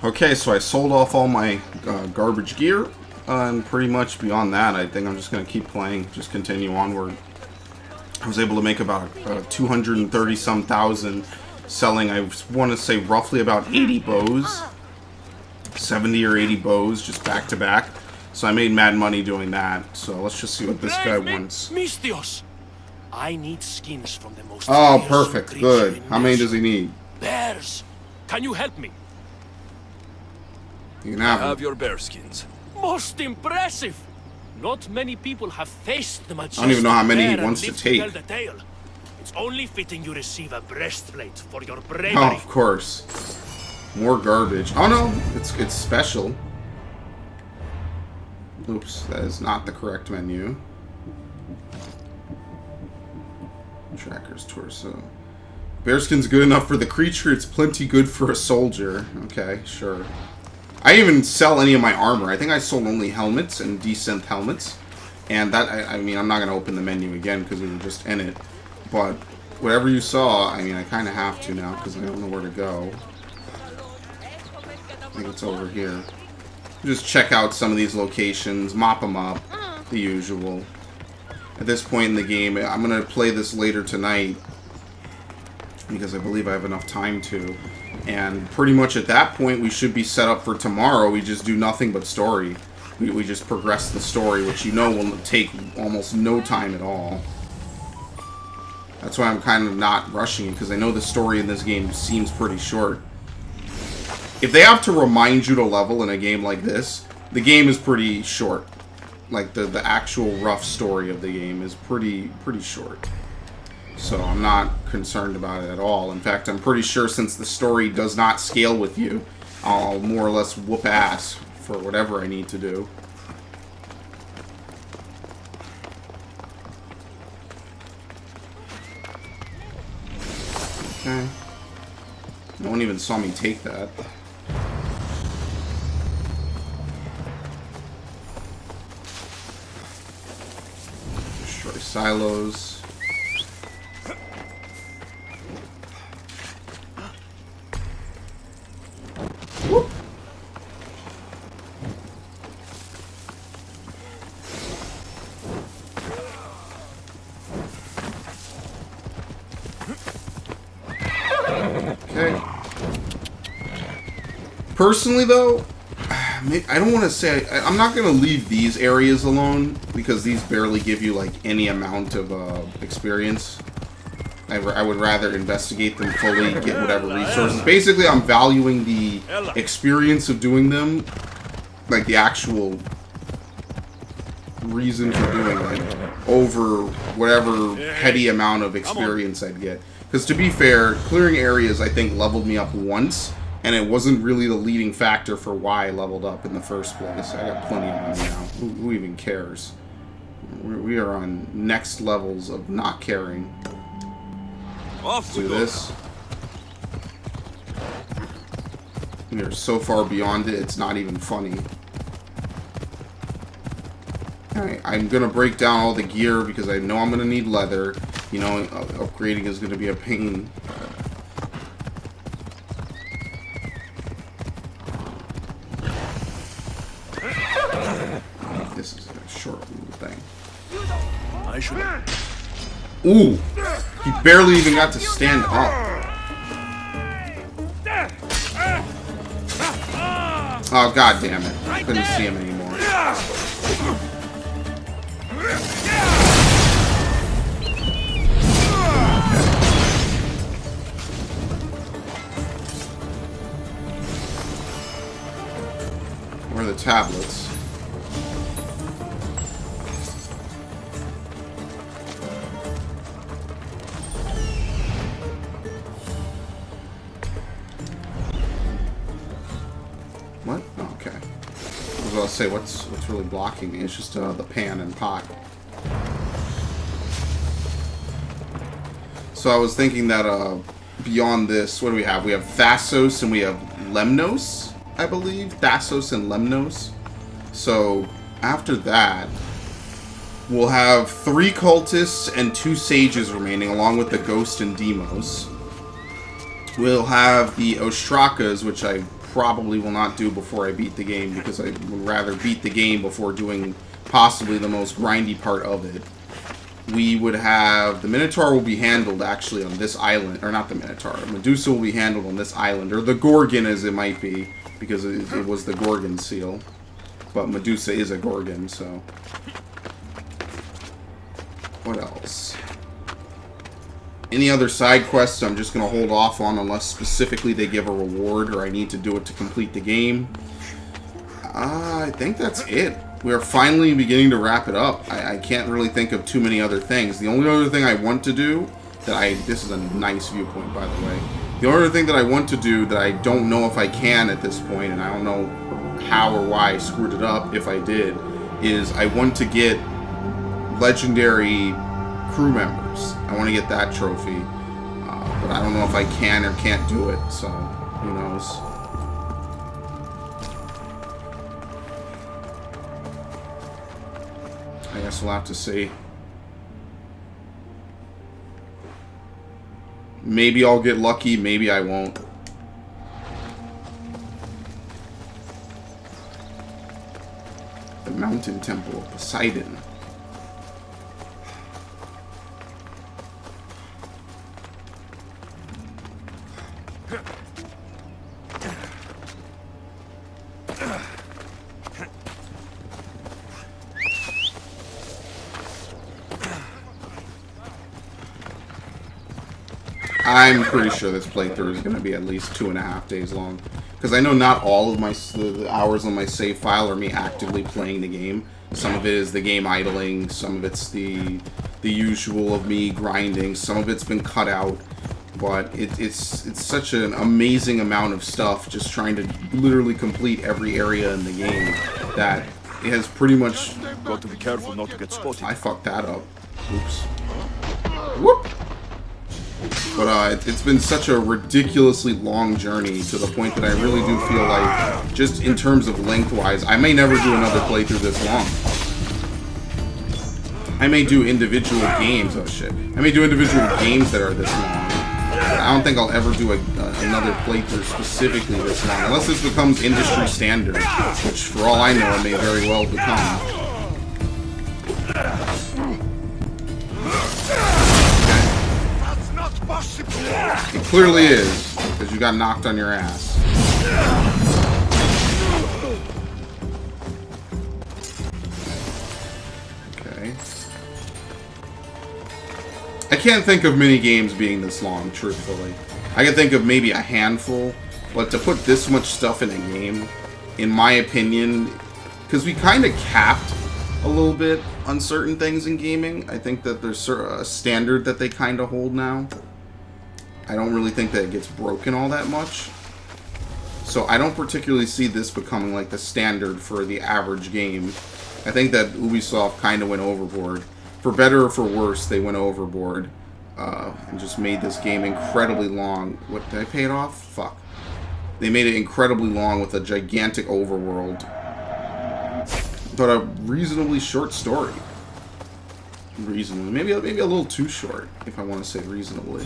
Okay, so I sold off all my garbage gear, and pretty much beyond that, I think I'm just going to keep playing, just continue onward. I was able to make about 230-some thousand selling, I want to say, roughly about 80 bows. 70 or 80 bows, just back to back. So I made mad money doing that. So let's just see what this guy wants. Mistios. I need skins from the most Oh, perfect. Good. How many does he need? Bears. Can you help me? You can have Have them. your bear skins. Most impressive. Not many people have faced the majestic I don't even know how many he bear wants and to lived take. tell the tale. It's only fitting you receive a breastplate for your Oh, bravery. of course. More garbage. Oh no, it's special. Oops, that is not the correct menu. Tracker's torso. Bearskin's good enough for the creature, it's plenty good for a soldier. Okay, sure. I didn't even sell any of my armor. I think I sold only helmets and desynth helmets. And that, I mean, I'm not going to open the menu again because we were just in it. But whatever you saw, I mean, I kind of have to now because I don't know where to go. I think it's over here. Just check out some of these locations, mop them up, the usual. At this point in the game, I'm going to play this later tonight because I believe I have enough time to. And pretty much at that point, we should be set up for tomorrow. We just do nothing but story. We just progress the story, which you know will take almost no time at all. That's why I'm kind of not rushing it, because I know the story in this game seems pretty short. If they have to remind you to level in a game like this, the game is pretty short. Like, the actual rough story of the game is pretty short. So I'm not concerned about it at all. In fact, I'm pretty sure since the story does not scale with you, I'll more or less whoop ass for whatever I need to do. Okay. No one even saw me take that. Destroy silos. Okay. Personally, though, I don't want to say... I'm not going to leave these areas alone, because these barely give you, like, any amount of experience. I would rather investigate them fully, get whatever resources. Basically, I'm valuing the experience of doing them, like, the actual reason for doing it, over whatever petty amount of experience I'd get. Because to be fair, clearing areas, I think, leveled me up once, and it wasn't really the leading factor for why I leveled up in the first place. I got plenty of money now. Who even cares? We are on next levels of not caring. Off Do this. We are so far beyond it, it's not even funny. Alright, I'm gonna break down all the gear because I know I'm gonna need leather. You know, upgrading is gonna be a pain. This is a short little thing. I should. Ooh! He barely even got to stand up. Oh, god damn it. I couldn't see him anymore. Where are the tablets? What? Oh, okay. I was about to say, what's really blocking me? It's just the pan and pot. So I was thinking that beyond this, what do we have? We have Thassos and we have Lemnos, I believe. Thassos and Lemnos. So after that, we'll have 3 cultists and 2 sages remaining, along with the ghost and Demos. We'll have the Ostrakas, which I probably will not do before I beat the game, because I would rather beat the game before doing possibly the most grindy part of it. We would have... The Minotaur will be handled, actually, on this island. Or not the Minotaur. Medusa will be handled on this island. Or the Gorgon, as it might be. Because it was the Gorgon seal. But Medusa is a Gorgon, so... What else? Any other side quests I'm just going to hold off on unless specifically they give a reward or I need to do it to complete the game. I think that's it. We are finally beginning to wrap it up. I can't really think of too many other things. The only other thing I want to do, this is a nice viewpoint, by the way. The only other thing that I want to do that I don't know if I can at this point, and I don't know how or why I screwed it up if I did, is I want to get legendary crew members. I want to get that trophy. But I don't know if I can or can't do it, so who knows. I guess we'll have to see. Maybe I'll get lucky, maybe I won't. The Mountain Temple of Poseidon. I'm pretty sure this playthrough is going to be at least 2.5 days long. Because I know not all of the hours on my save file are me actively playing the game. Some of it is the game idling, some of it's the usual of me grinding, some of it's been cut out. But it's such an amazing amount of stuff just trying to literally complete every area in the game that it has pretty much... Got to be careful not to get spotted. I fucked that up. Oops. Whoop! But it's been such a ridiculously long journey to the point that I really do feel like, just in terms of lengthwise, I may never do another playthrough this long. I may do individual games, oh shit. I may do individual games that are this long. But I don't think I'll ever do another playthrough specifically this long, unless this becomes industry standard, which for all I know it may very well become. It clearly is, because you got knocked on your ass. Okay. I can't think of many games being this long, truthfully. I can think of maybe a handful, but to put this much stuff in a game, in my opinion, because we kind of capped a little bit on certain things in gaming. I think that there's a standard that they kind of hold now. I don't really think that it gets broken all that much. So I don't particularly see this becoming like the standard for the average game. I think that Ubisoft kind of went overboard. For better or for worse, they went overboard. And just made this game incredibly long. What, did I pay it off? Fuck. They made it incredibly long with a gigantic overworld. But a reasonably short story. Reasonably. Maybe a little too short, if I want to say reasonably.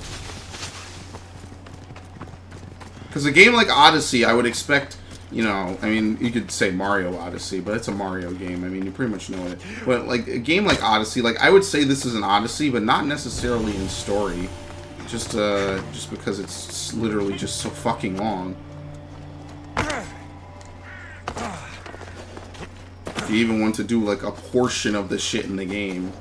Because a game like Odyssey, I would expect, you know, I mean, you could say Mario Odyssey, but it's a Mario game. I mean, you pretty much know it. But, like, a game like Odyssey, like, I would say this is an Odyssey, but not necessarily in story. Just because it's literally just so fucking long. If you even want to do, like, a portion of the shit in the game.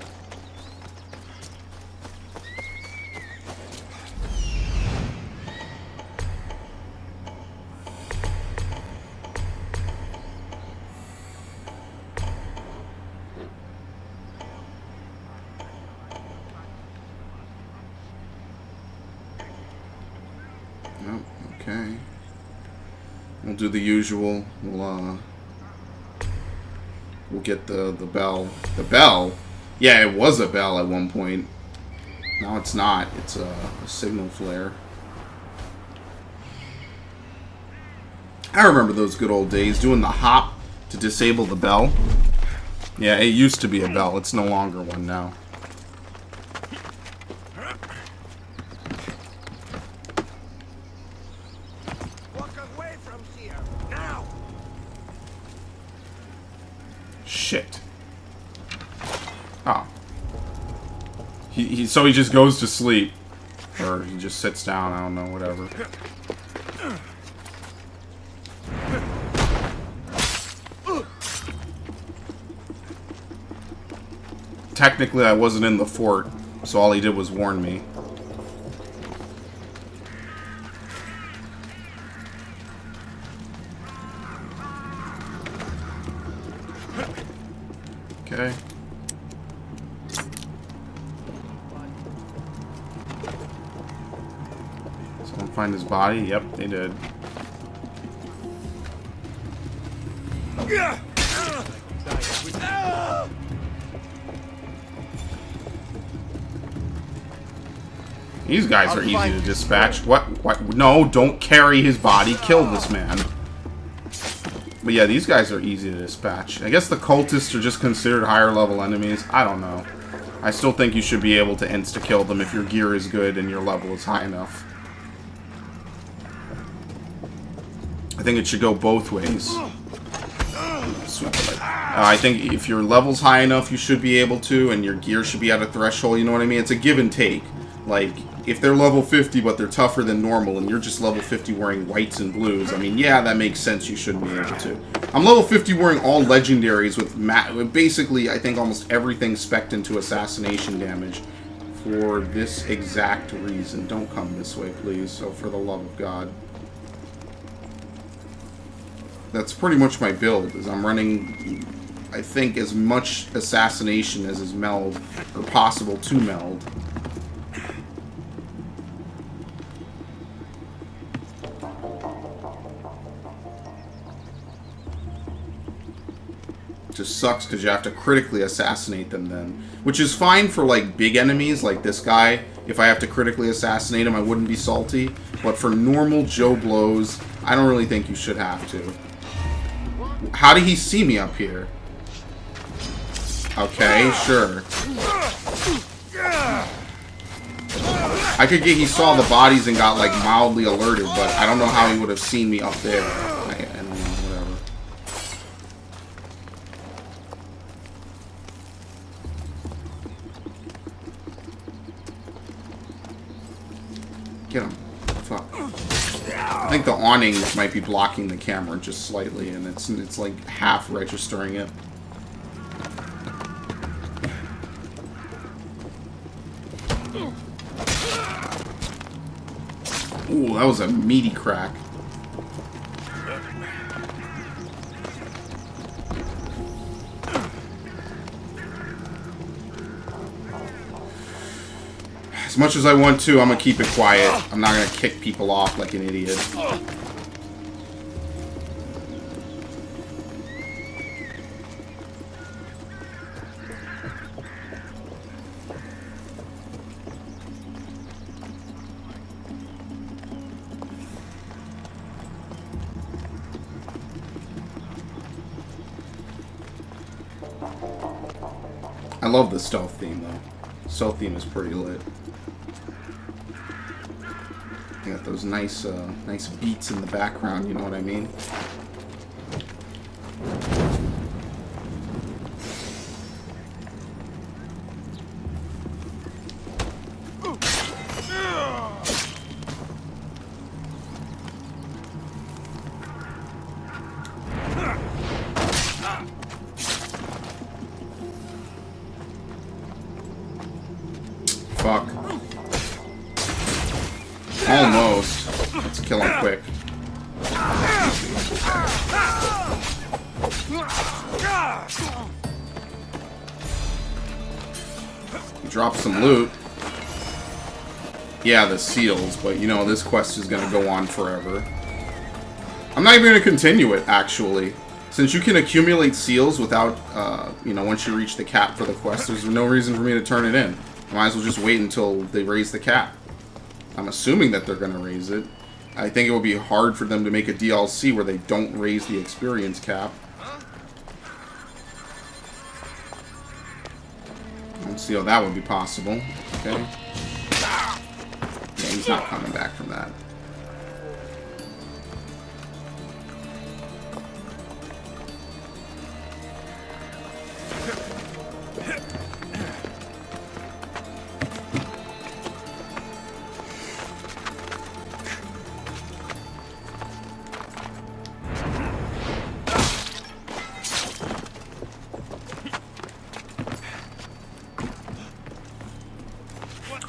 Okay. We'll do the usual. We'll get the bell. The bell? Yeah, it was a bell at one point. Now it's not. It's a signal flare. I remember those good old days, doing the hop to disable the bell. Yeah, it used to be a bell. It's no longer one now. Shit. Oh. So he just goes to sleep. Or he just sits down, I don't know, whatever. Technically, I wasn't in the fort, so all he did was warn me. Okay. Someone find his body? Yep, they did. These guys are easy to dispatch. What? No, don't carry his body. Kill this man. But yeah, these guys are easy to dispatch. I guess the cultists are just considered higher level enemies. I don't know. I still think you should be able to insta-kill them if your gear is good and your level is high enough. I think it should go both ways. I think if your level's high enough, you should be able to, and your gear should be at a threshold, you know what I mean? It's a give and take. Like, if they're level 50 but they're tougher than normal and you're just level 50 wearing whites and blues, I mean, yeah, that makes sense, you shouldn't be able to. I'm level 50 wearing all legendaries with basically, I think, almost everything spec'd into assassination damage for this exact reason. Don't come this way, please, so for the love of God. That's pretty much my build, is I'm running, I think, as much assassination as is meld, or possible to meld. Just sucks because you have to critically assassinate them then. Which is fine for, like, big enemies, like this guy. If I have to critically assassinate him, I wouldn't be salty. But for normal Joe Blows, I don't really think you should have to. How did he see me up here? Okay, sure. I could get he saw the bodies and got, like, mildly alerted, but I don't know how he would have seen me up there. I don't know, whatever. Get him. Fuck. I think the awnings might be blocking the camera just slightly, and it's like half registering it. Ooh, that was a meaty crack. As much as I want to, I'm gonna keep it quiet. I'm not gonna kick people off like an idiot. I love the stealth theme, though. Stealth theme is pretty lit. You got those nice beats in the background, you know what I mean? Fuck. Almost. Let's kill him quick. He dropped some loot. Yeah, the seals, but you know, this quest is gonna go on forever. I'm not even gonna continue it, actually. Since you can accumulate seals without, you know, once you reach the cap for the quest, there's no reason for me to turn it in. I might as well just wait until they raise the cap. I'm assuming that they're going to raise it. I think it would be hard for them to make a DLC where they don't raise the experience cap. I don't see how that would be possible. Okay. Yeah, he's not coming back from that.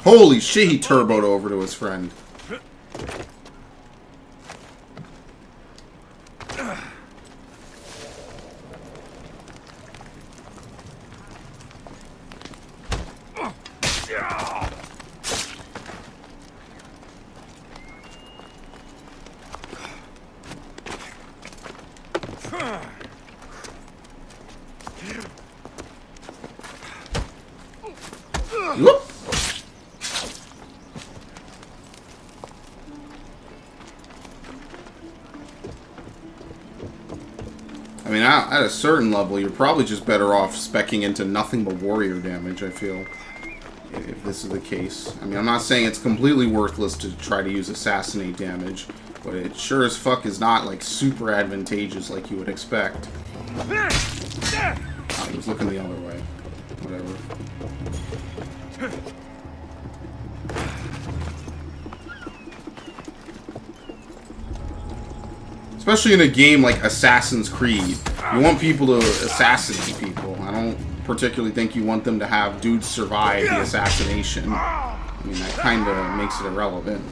Holy shit, he turboed over to his friend. Whoop. I mean, at a certain level, you're probably just better off speccing into nothing but warrior damage, I feel. If this is the case. I mean, I'm not saying it's completely worthless to try to use assassinate damage, but it sure as fuck is not, like, super advantageous like you would expect. Oh, he was looking the other way. Whatever. Especially in a game like Assassin's Creed. You want people to assassinate people. I don't particularly think you want them to have dudes survive the assassination. I mean, that kind of makes it irrelevant,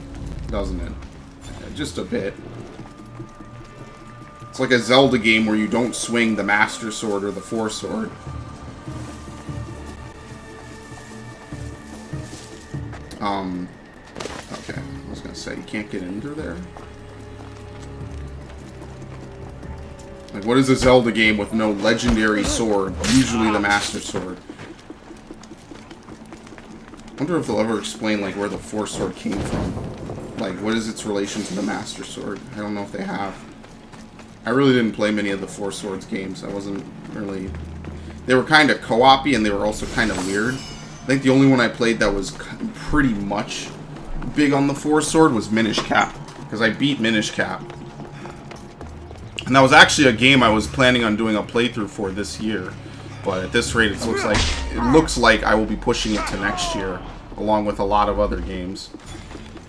doesn't it? Just a bit. It's like a Zelda game where you don't swing the Master Sword or the Force Sword. Okay, I was gonna say, you can't get into there? Like, what is a Zelda game with no legendary sword? Usually the Master Sword. I wonder if they'll ever explain, like, where the Force Sword came from. Like, what is its relation to the Master Sword? I don't know if they have. I really didn't play many of the Force Swords games. I wasn't really... They were kind of co-op-y, and they were also kind of weird. I think the only one I played that was pretty much big on the Force Sword was Minish Cap. Because I beat Minish Cap. And that was actually a game I was planning on doing a playthrough for this year. But at this rate, it looks like I will be pushing it to next year, along with a lot of other games.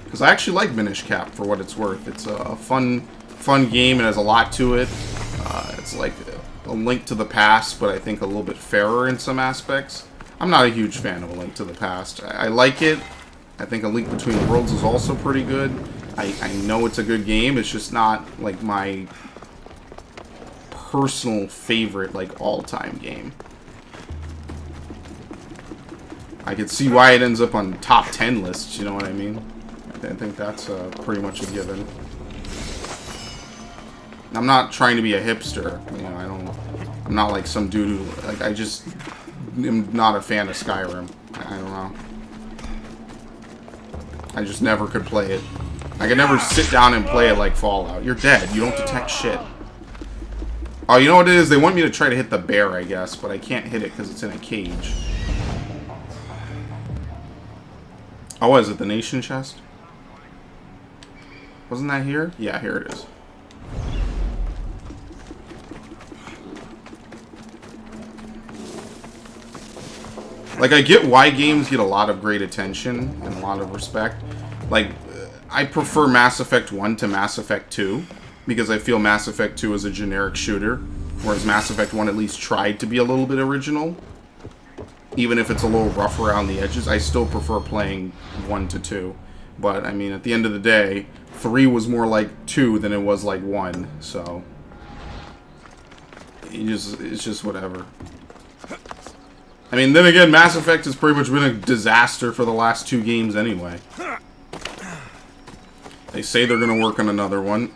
Because I actually like Minish Cap for what it's worth. It's a fun game. It has a lot to it. It's like a Link to the Past, but I think a little bit fairer in some aspects. I'm not a huge fan of A Link to the Past. I like it. I think A Link Between Worlds is also pretty good. I know it's a good game. It's just not like my personal favorite, like, all-time game. I could see why it ends up on top 10 lists, you know what I mean? I think that's pretty much a given. I'm not trying to be a hipster, you know, I'm not like some dude who, like, I just am not a fan of Skyrim. I don't know. I just never could play it. I could never sit down and play it like Fallout. You're dead. You don't detect shit. Oh, you know what it is? They want me to try to hit the bear, I guess, but I can't hit it because it's in a cage. Oh, what is it? The nation chest? Wasn't that here? Yeah, here it is. Like, I get why games get a lot of great attention and a lot of respect. Like, I prefer Mass Effect 1 to Mass Effect 2. Because I feel Mass Effect 2 is a generic shooter, whereas Mass Effect 1 at least tried to be a little bit original. Even if it's a little rough around the edges, I still prefer playing 1 to 2. But, I mean, at the end of the day, 3 was more like 2 than it was like 1, so... It's just whatever. I mean, then again, Mass Effect has pretty much been a disaster for the last 2 games anyway. They say they're going to work on another one.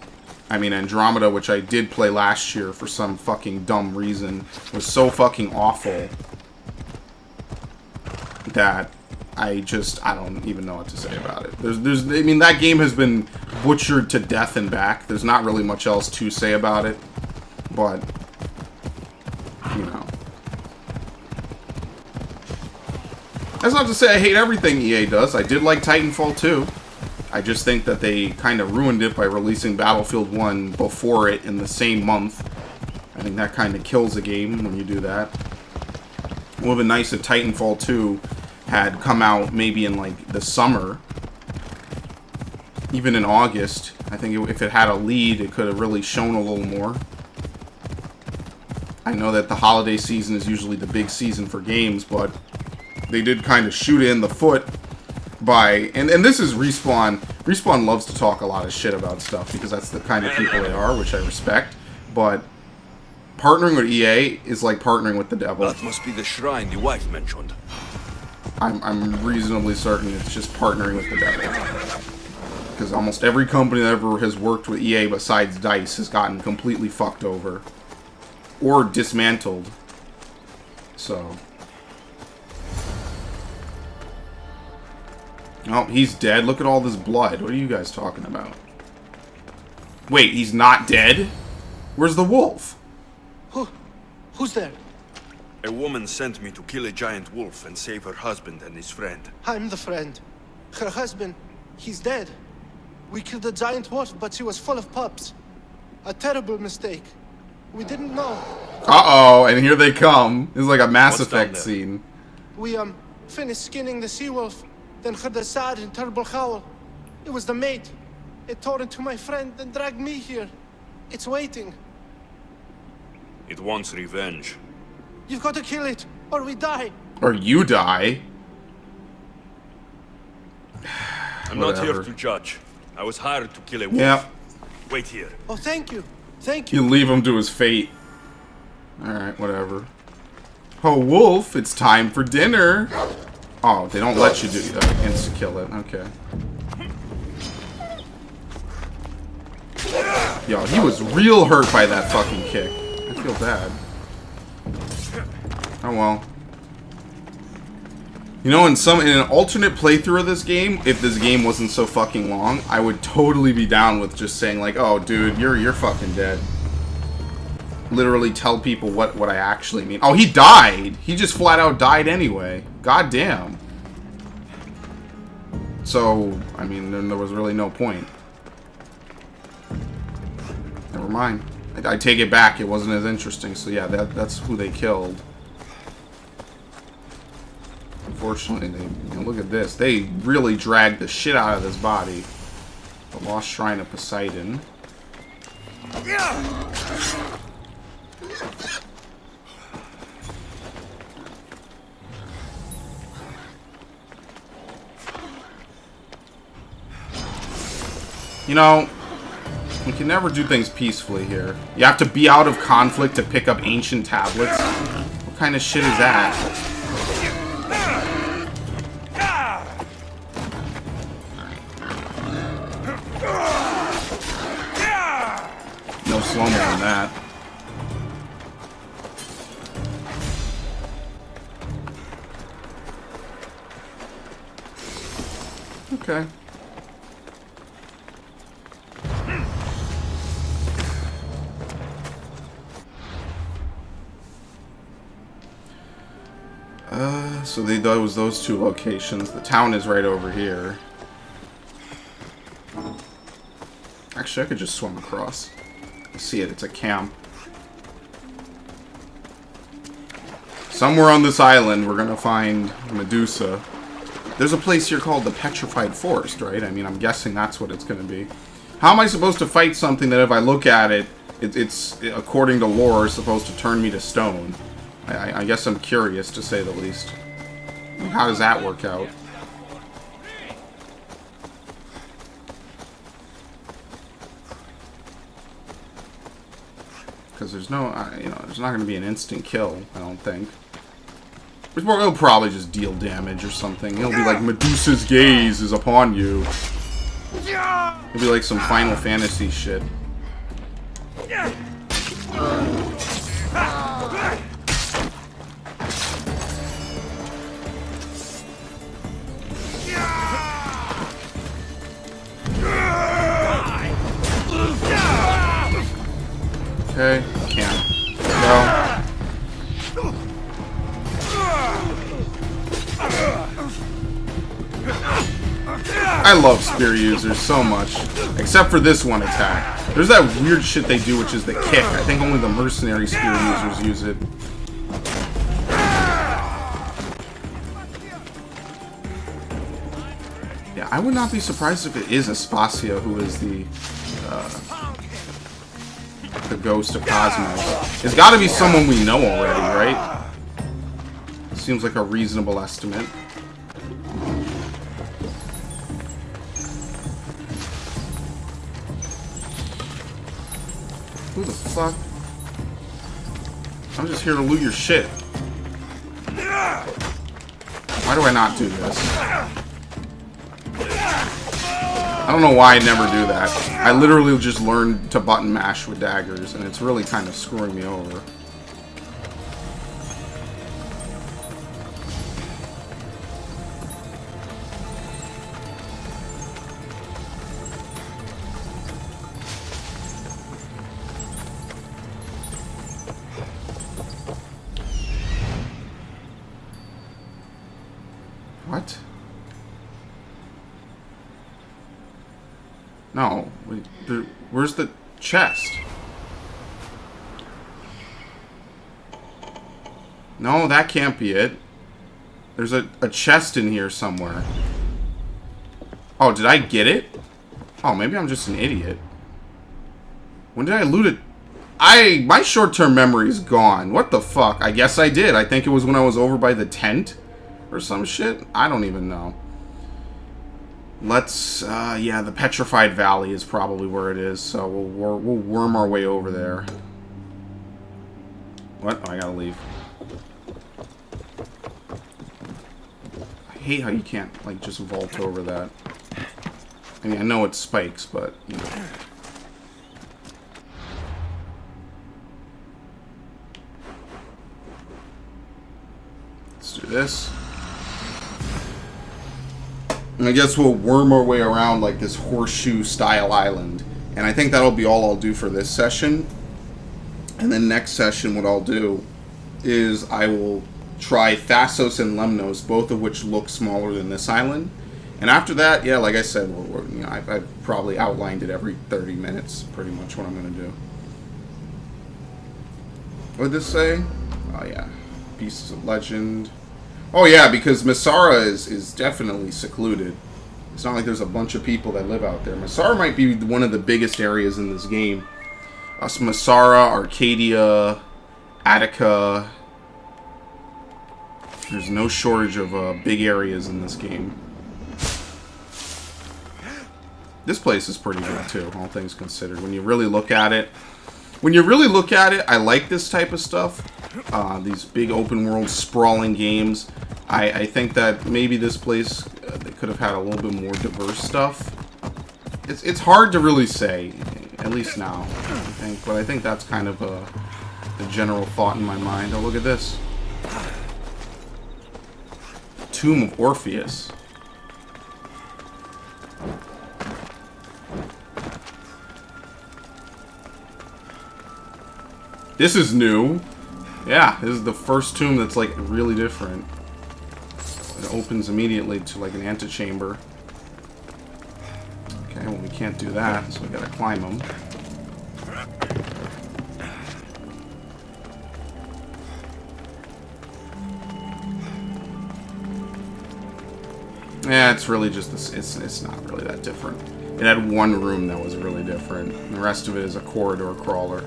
I mean, Andromeda, which I did play last year for some fucking dumb reason, was so fucking awful that I don't even know what to say about it. I mean, that game has been butchered to death and back. There's not really much else to say about it, but, you know. That's not to say I hate everything EA does. I did like Titanfall 2. I just think that they kind of ruined it by releasing Battlefield 1 before it in the same month. I think that kind of kills a game when you do that. It would have been nice if Titanfall 2 had come out maybe in, like, the summer. Even in August. I think if it had a lead, it could have really shown a little more. I know that the holiday season is usually the big season for games, but they did kind of shoot it in the foot by, and this is Respawn. Respawn loves to talk a lot of shit about stuff because that's the kind of people they are, which I respect. But partnering with EA is like partnering with the devil. That must be the shrine the wife mentioned. I'm reasonably certain it's just partnering with the devil. Because almost every company that ever has worked with EA besides DICE has gotten completely fucked over. Or dismantled. So. Oh, he's dead. Look at all this blood. What are you guys talking about? Wait, he's not dead? Where's the wolf? Who's there? A woman sent me to kill a giant wolf and save her husband and his friend. I'm the friend. Her husband, he's dead. We killed a giant wolf, but she was full of pups. A terrible mistake. We didn't know. Uh-oh, and here they come. This is like a Mass What's down Effect there? scene. We, finished skinning the sea wolf, then heard a sad and terrible howl. It was the mate. It tore into my friend and dragged me here. It's waiting. It wants revenge. You've got to kill it, or we die. Or you die. I'm not here Whatever. to judge. I was hired to kill a wolf. Yep. Wait here. Oh, thank you. Thank You you. leave him to his fate. Alright, whatever. Oh, wolf, it's time for dinner. Oh, they don't let you do insta-kill it. Okay. Yo, he was real hurt by that fucking kick. I feel bad. Oh well. You know, in an alternate playthrough of this game, if this game wasn't so fucking long, I would totally be down with just saying like, "Oh, dude, you're fucking dead." Literally tell people what I actually mean. Oh, he died. He just flat out died anyway. God damn. So, I mean, then there was really no point. Never mind. I take it back. It wasn't as interesting. So yeah, that's who they killed. Unfortunately, look at this. They really dragged the shit out of this body. The Lost Shrine of Poseidon. You know, we can never do things peacefully here. You have to be out of conflict to pick up ancient tablets. What kind of shit is that? No slow-mo on that. Okay. So that was those two locations. The town is right over here. Actually, I could just swim across. I see it. It's a camp. Somewhere on this island, we're gonna find Medusa. There's a place here called the Petrified Forest, right? I mean, I'm guessing that's what it's gonna be. How am I supposed to fight something that if I look at it, it's according to lore, is supposed to turn me to stone? I guess I'm curious, to say the least. How does that work out? Because there's no, there's not going to be an instant kill, I don't think. He'll probably just deal damage or something. He'll be like, Medusa's gaze is upon you. It'll be like some Final Fantasy shit. Okay, can't. No. I love spear users so much. Except for this one attack. There's that weird shit they do, which is the kick. I think only the mercenary spear users use it. Yeah, I would not be surprised if it is Aspasia who is the ghost of Cosmos. It's got to be someone we know already, right? Seems like a reasonable estimate. Who the fuck? I'm just here to loot your shit. Why do I not do this? I don't know why I never do that. I literally just learned to button mash with daggers, and it's really kind of screwing me over. What? No. Wait, where's the chest? No, that can't be it. There's a chest in here somewhere. Oh, did I get it? Oh, maybe I'm just an idiot. When did I loot it? My short-term memory is gone. What the fuck? I guess I did. I think it was when I was over by the tent. Or some shit? I don't even know. Let's, yeah, the Petrified Valley is probably where it is, so we'll worm our way over there. What? Oh, I gotta leave. I hate how you can't, like, just vault over that. I mean, I know it's spikes, but, you know. Let's do this. And I guess we'll worm our way around like this horseshoe-style island. And I think that'll be all I'll do for this session. And then next session, what I'll do is I will try Thassos and Lemnos, both of which look smaller than this island. And after that, yeah, like I said, you know, I've probably outlined it every 30 minutes, pretty much what I'm going to do. What did this say? Oh, yeah. Pieces of Legend. Oh yeah, because Masara is definitely secluded. It's not like there's a bunch of people that live out there. Masara might be one of the biggest areas in this game. Masara, Arcadia, Attica. There's no shortage of big areas in this game. This place is pretty good too, all things considered. When you really look at it, I like this type of stuff. These big open world sprawling games. I think that maybe this place they could have had a little bit more diverse stuff. It's hard to really say, at least now, I think. But I think that's kind of the general thought in my mind. Oh, look at this. Tomb of Orpheus. This is new. Yeah, this is the first tomb that's like really different. It opens immediately to like an antechamber. Okay, well we can't do that, so we gotta climb them. Yeah, it's really just this. It's not really that different. It had one room that was really different. The rest of it is a corridor crawler.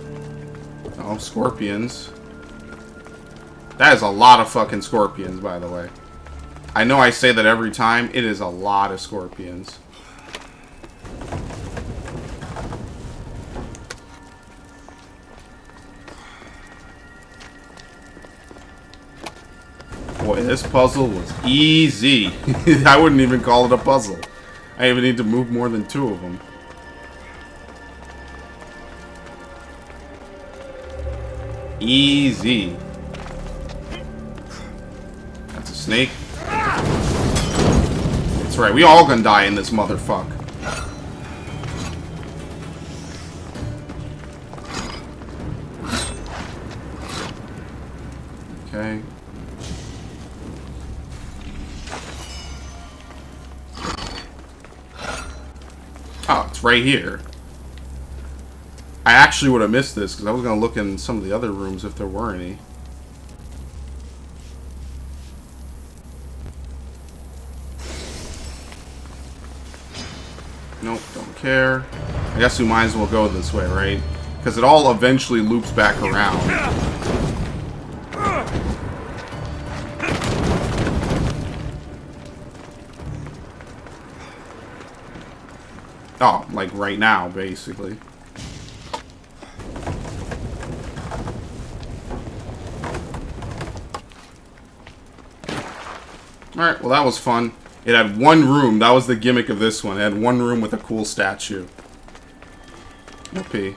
Oh, scorpions. That is a lot of fucking scorpions, by the way. I know I say that every time. It is a lot of scorpions. Boy, this puzzle was easy. I wouldn't even call it a puzzle. I even need to move more than 2 of them. Easy. That's a snake. That's right, we all gonna die in this motherfucker. Okay. Oh, it's right here. I actually would have missed this because I was going to look in some of the other rooms if there were any. Nope, don't care. I guess we might as well go this way, right? Because it all eventually loops back around. Oh, like right now, basically. Alright, well that was fun. It had one room. That was the gimmick of this one. It had one room with a cool statue. Whoopee.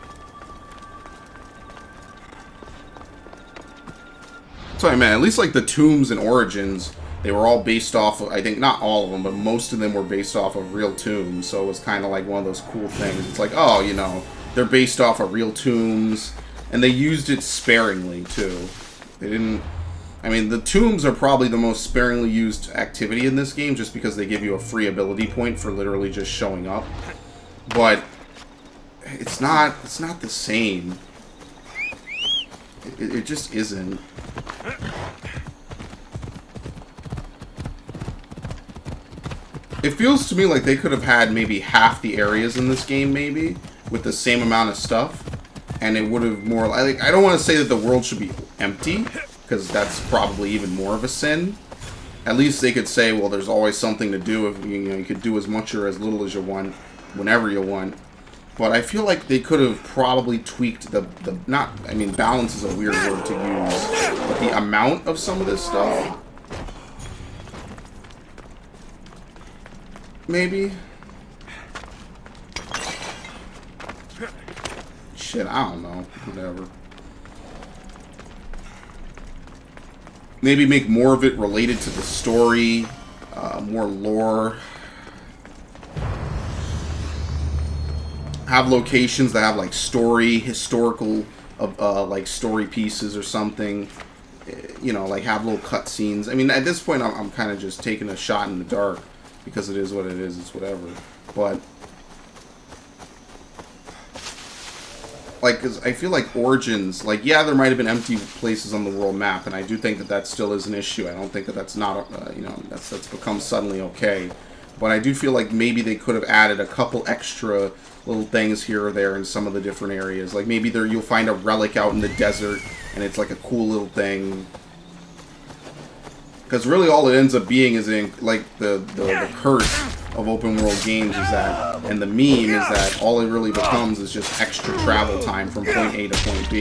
That's what I meant. At least like the tombs and Origins, they were all based off of, I think, not all of them, but most of them were based off of real tombs. So it was kind of like one of those cool things. It's like, oh, you know, they're based off of real tombs. And they used it sparingly, too. They didn't... I mean, the tombs are probably the most sparingly used activity in this game, just because they give you a free ability point for literally just showing up. But it's not the same. It just isn't. It feels to me like they could have had maybe half the areas in this game, maybe, with the same amount of stuff, and it would have more like, I don't want to say that the world should be empty, because that's probably even more of a sin. At least they could say, well, there's always something to do. If you could do as much or as little as you want, whenever you want. But I feel like they could have probably tweaked the not. I mean, balance is a weird word to use, but the amount of some of this stuff, maybe. Shit, I don't know. Whatever. Maybe make more of it related to the story, more lore. Have locations that have like historical, like story pieces or something. You know, like have little cutscenes. I mean, at this point, I'm kind of just taking a shot in the dark because it is what it is. It's whatever. But like, because I feel like Origins, like, yeah, there might have been empty places on the world map, and I do think that that still is an issue. I don't think that that's not, you know, that's become suddenly okay. But I do feel like maybe they could have added a couple extra little things here or there in some of the different areas. Like, maybe there you'll find a relic out in the desert, and it's like a cool little thing. Because really all it ends up being is, like, the curse of open world games is that, and the meme is that all it really becomes is just extra travel time from point A to point B.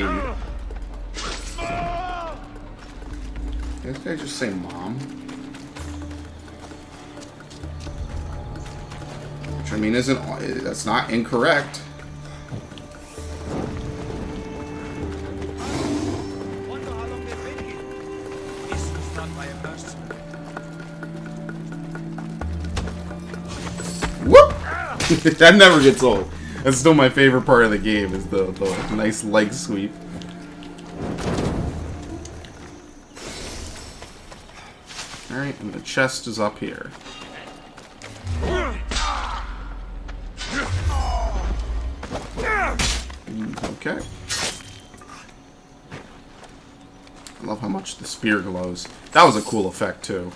Did I just say mom? Which I mean that's not incorrect. Whoop! That never gets old. That's still my favorite part of the game, is the nice leg sweep. Alright, and the chest is up here. Okay. I love how much the spear glows. That was a cool effect, too.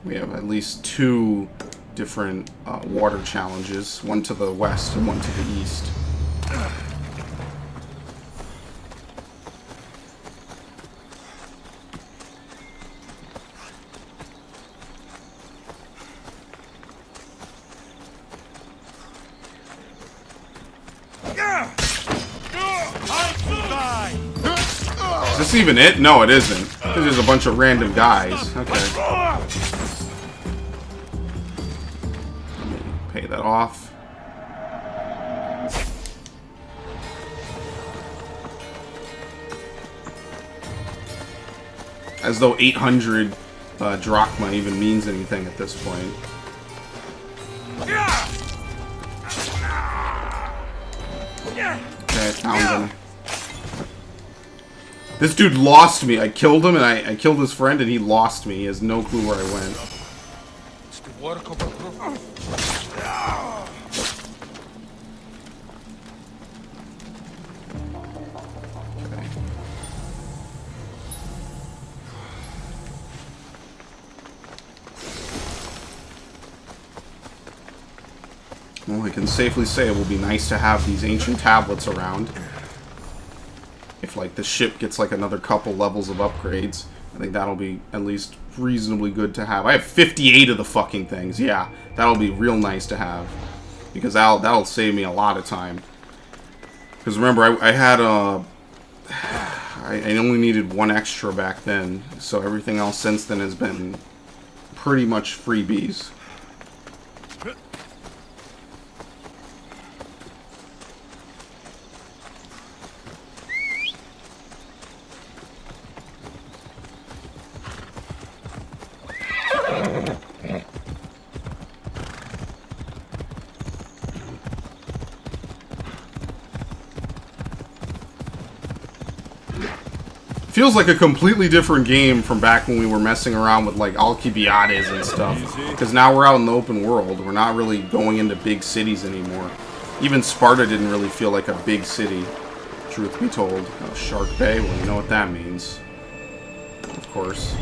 We have at least 2 different water challenges, one to the west and one to the east. Is this even it? No, it isn't. Because there's a bunch of random guys. Okay. Pay that off. As though 800 drachma even means anything at this point. Okay, I found him. This dude lost me. I killed him, and I killed his friend, and he lost me. He has no clue where I went. It's the work of a group. Well, I can safely say it will be nice to have these ancient tablets around. If, like, the ship gets, like, another couple levels of upgrades, I think that'll be at least reasonably good to have. I have 58 of the fucking things. Yeah, that'll be real nice to have. Because that'll save me a lot of time. Because remember, I had I only needed one extra back then, so everything else since then has been pretty much freebies. Feels like a completely different game from back when we were messing around with like Alcibiades and stuff. Because now we're out in the open world. We're not really going into big cities anymore. Even Sparta didn't really feel like a big city, truth be told. Oh, Shark Bay, well, you know what that means. Of course.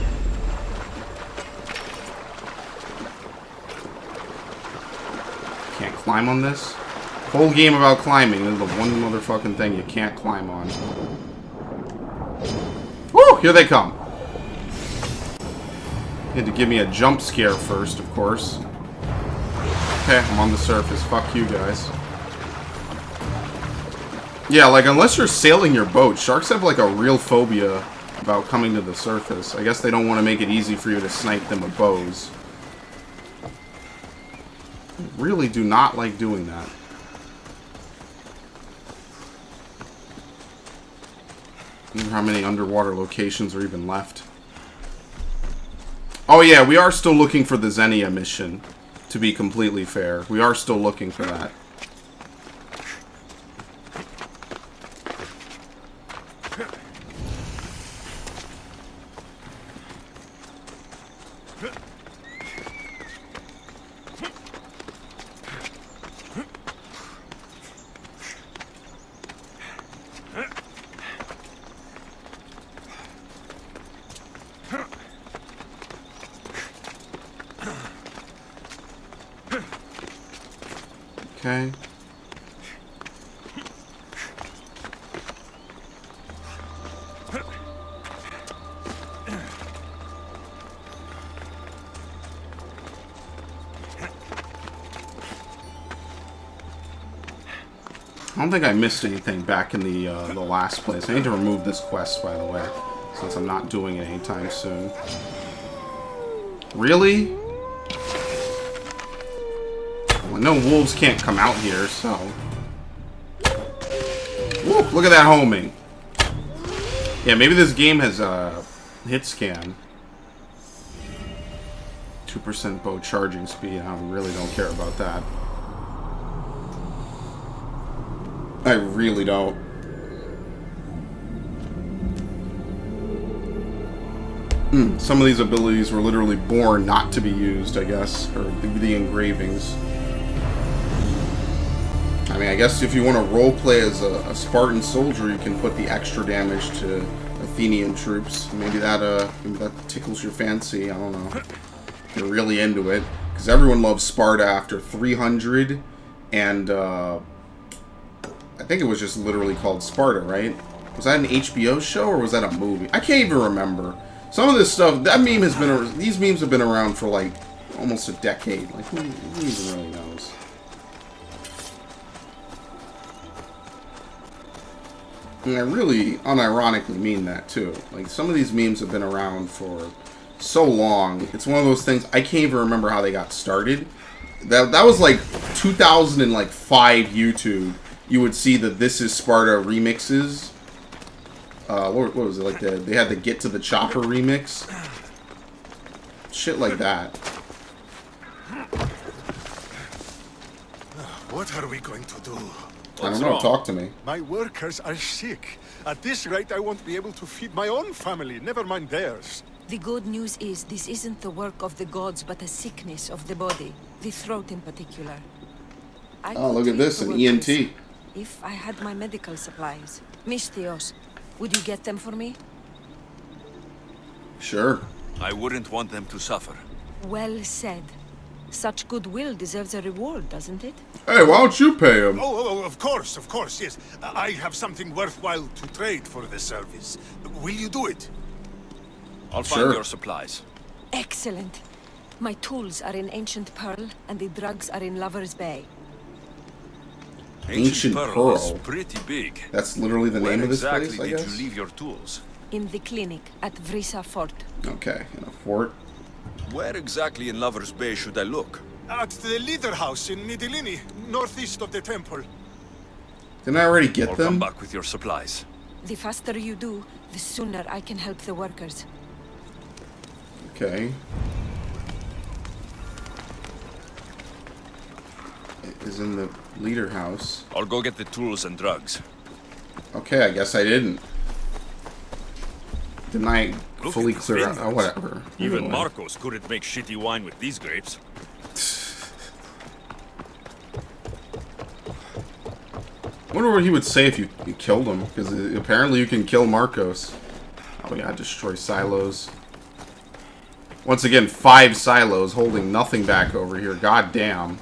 Can't climb on this? Whole game about climbing. This is the one motherfucking thing you can't climb on. Woo! Here they come. You had to give me a jump scare first, of course. Okay, I'm on the surface. Fuck you guys. Yeah, like, unless you're sailing your boat, sharks have, like, a real phobia about coming to the surface. I guess they don't want to make it easy for you to snipe them with bows. I really do not like doing that. I wonder how many underwater locations are even left. Oh yeah, we are still looking for the Xenia mission, to be completely fair. We are still looking for that. Okay. I don't think I missed anything back in the last place. I need to remove this quest, by the way, since I'm not doing it anytime soon. Really? Well, no wolves can't come out here, so... Woo, look at that homing. Yeah, maybe this game has a hit scan. 2% bow charging speed. I really don't care about that. I really don't. Some of these abilities were literally born not to be used, I guess, or the engravings. I mean, I guess if you want to roleplay as a Spartan soldier, you can put the extra damage to Athenian troops. Maybe that tickles your fancy. I don't know. If you're really into it, because everyone loves Sparta after 300, and I think it was just literally called Sparta, right? Was that an HBO show or was that a movie? I can't even remember. Some of this stuff, that meme has been, these memes have been around for like almost a decade. Like, who even really knows? And I really unironically mean that too. Like, some of these memes have been around for so long. It's one of those things, I can't even remember how they got started. That was like 2005 YouTube. You would see the This Is Sparta remixes. What was it? Like they had the Get to the Chopper remix. Shit like that. What are we going to do? I don't know. Talk to me. My workers are sick. At this rate, I won't be able to feed my own family, never mind theirs. The good news is this isn't the work of the gods, but a sickness of the body. The throat in particular. Oh, look at this, an ENT. If I had my medical supplies. Misthios, would you get them for me? Sure. I wouldn't want them to suffer. Well said. Such goodwill deserves a reward, doesn't it? Hey, why don't you pay him? Oh, of course, yes. I have something worthwhile to trade for the service. Will you do it? I'll find your supplies. Excellent. My tools are in Ancient Pearl, and the drugs are in Lover's Bay. Ancient Pearl Pearl. is pretty big. That's literally the Where name of this exactly place, I did guess? you leave your tools? In the clinic at Vrisa Fort. Okay, in a fort. Where exactly in Lover's Bay should I look? At the leader house in Nidilini, northeast of the temple. Didn't I already get Or come them? back with your supplies. The faster you do, the sooner I can help the workers. Okay. It is in the leader house. I'll go get the tools and drugs. Okay, I guess I didn't. Didn't I Look fully at the clear out? Oh, vineyards. whatever. Even Anyway. Marcos couldn't make shitty wine with these grapes. I wonder what he would say if you killed him, because apparently you can kill Marcos. Oh yeah, destroy silos. Once again, 5 silos holding nothing back over here. God damn.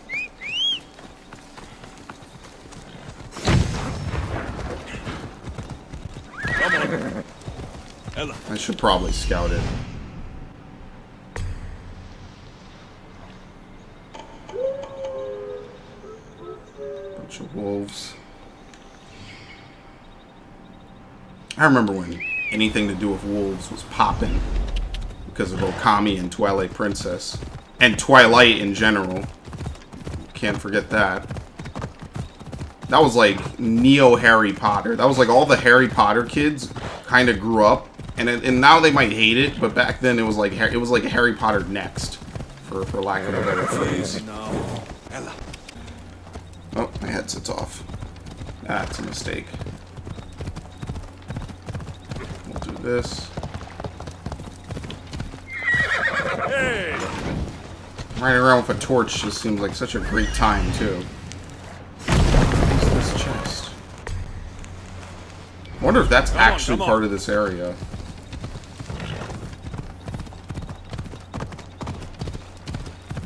Come on. Ella. I should probably scout it. Bunch of wolves. I remember when anything to do with wolves was popping because of Okami and Twilight Princess. And Twilight in general. Can't forget that. That was like Neo Harry Potter. That was like all the Harry Potter kids kind of grew up, and now they might hate it, but back then it was like Harry Potter next, for lack of a better phrase. Ella. Oh, my headset's off. That's a mistake. We'll do this. Hey! Riding around with a torch just seems like such a great time too. What's this chest? I wonder if that's actually part of this area.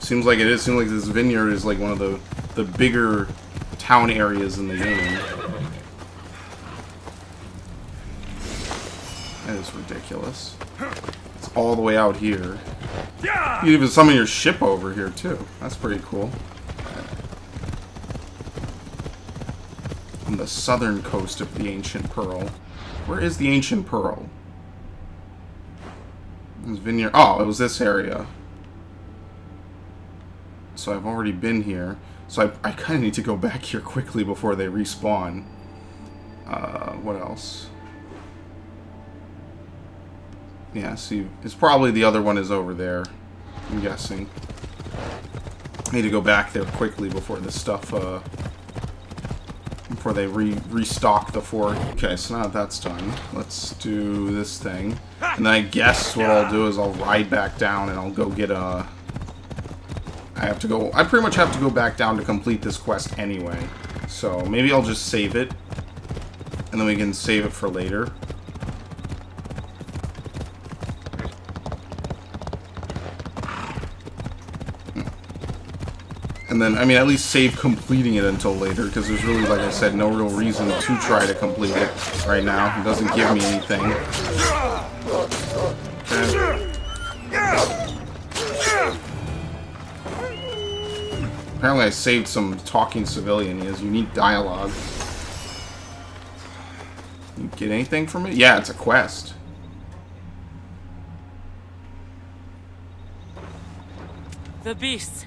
Seems like it is. Seems like this vineyard is like one of the bigger town areas in the game. That is ridiculous. It's all the way out here. You can even summon your ship over here too. That's pretty cool. On the southern coast of the Ancient Pearl. Where is the Ancient Pearl? This vineyard. Oh, it was this area. So I've already been here. So I kind of need to go back here quickly before they respawn. What else? Yeah, see, it's probably the other one is over there, I'm guessing. I need to go back there quickly before this stuff, before they restock the fort. Okay, so now that's done, let's do this thing. And then I guess what I'll do is I'll ride back down and I'll go get a... I pretty much have to go back down to complete this quest anyway. So maybe I'll just save it, and then we can save it for later. And then, I mean, at least save completing it until later, because there's really, like I said, no real reason to try to complete it right now. It doesn't give me anything. Okay. Apparently I saved some talking civilian. He has unique dialogue. You get anything from it? Yeah, it's a quest. The beasts.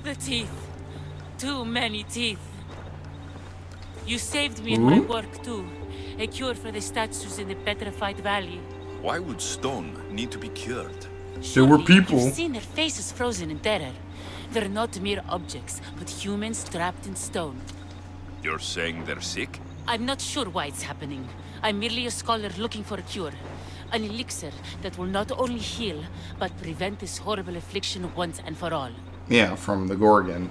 The teeth. Too many teeth. You saved me in my work too. A cure for the statues in the petrified valley. Why would stone need to be cured? There were Surely people. You've seen their faces frozen in terror. They're not mere objects, but humans trapped in stone. You're saying they're sick? I'm not sure why it's happening. I'm merely a scholar looking for a cure. An elixir that will not only heal, but prevent this horrible affliction once and for all. Yeah, from the Gorgon.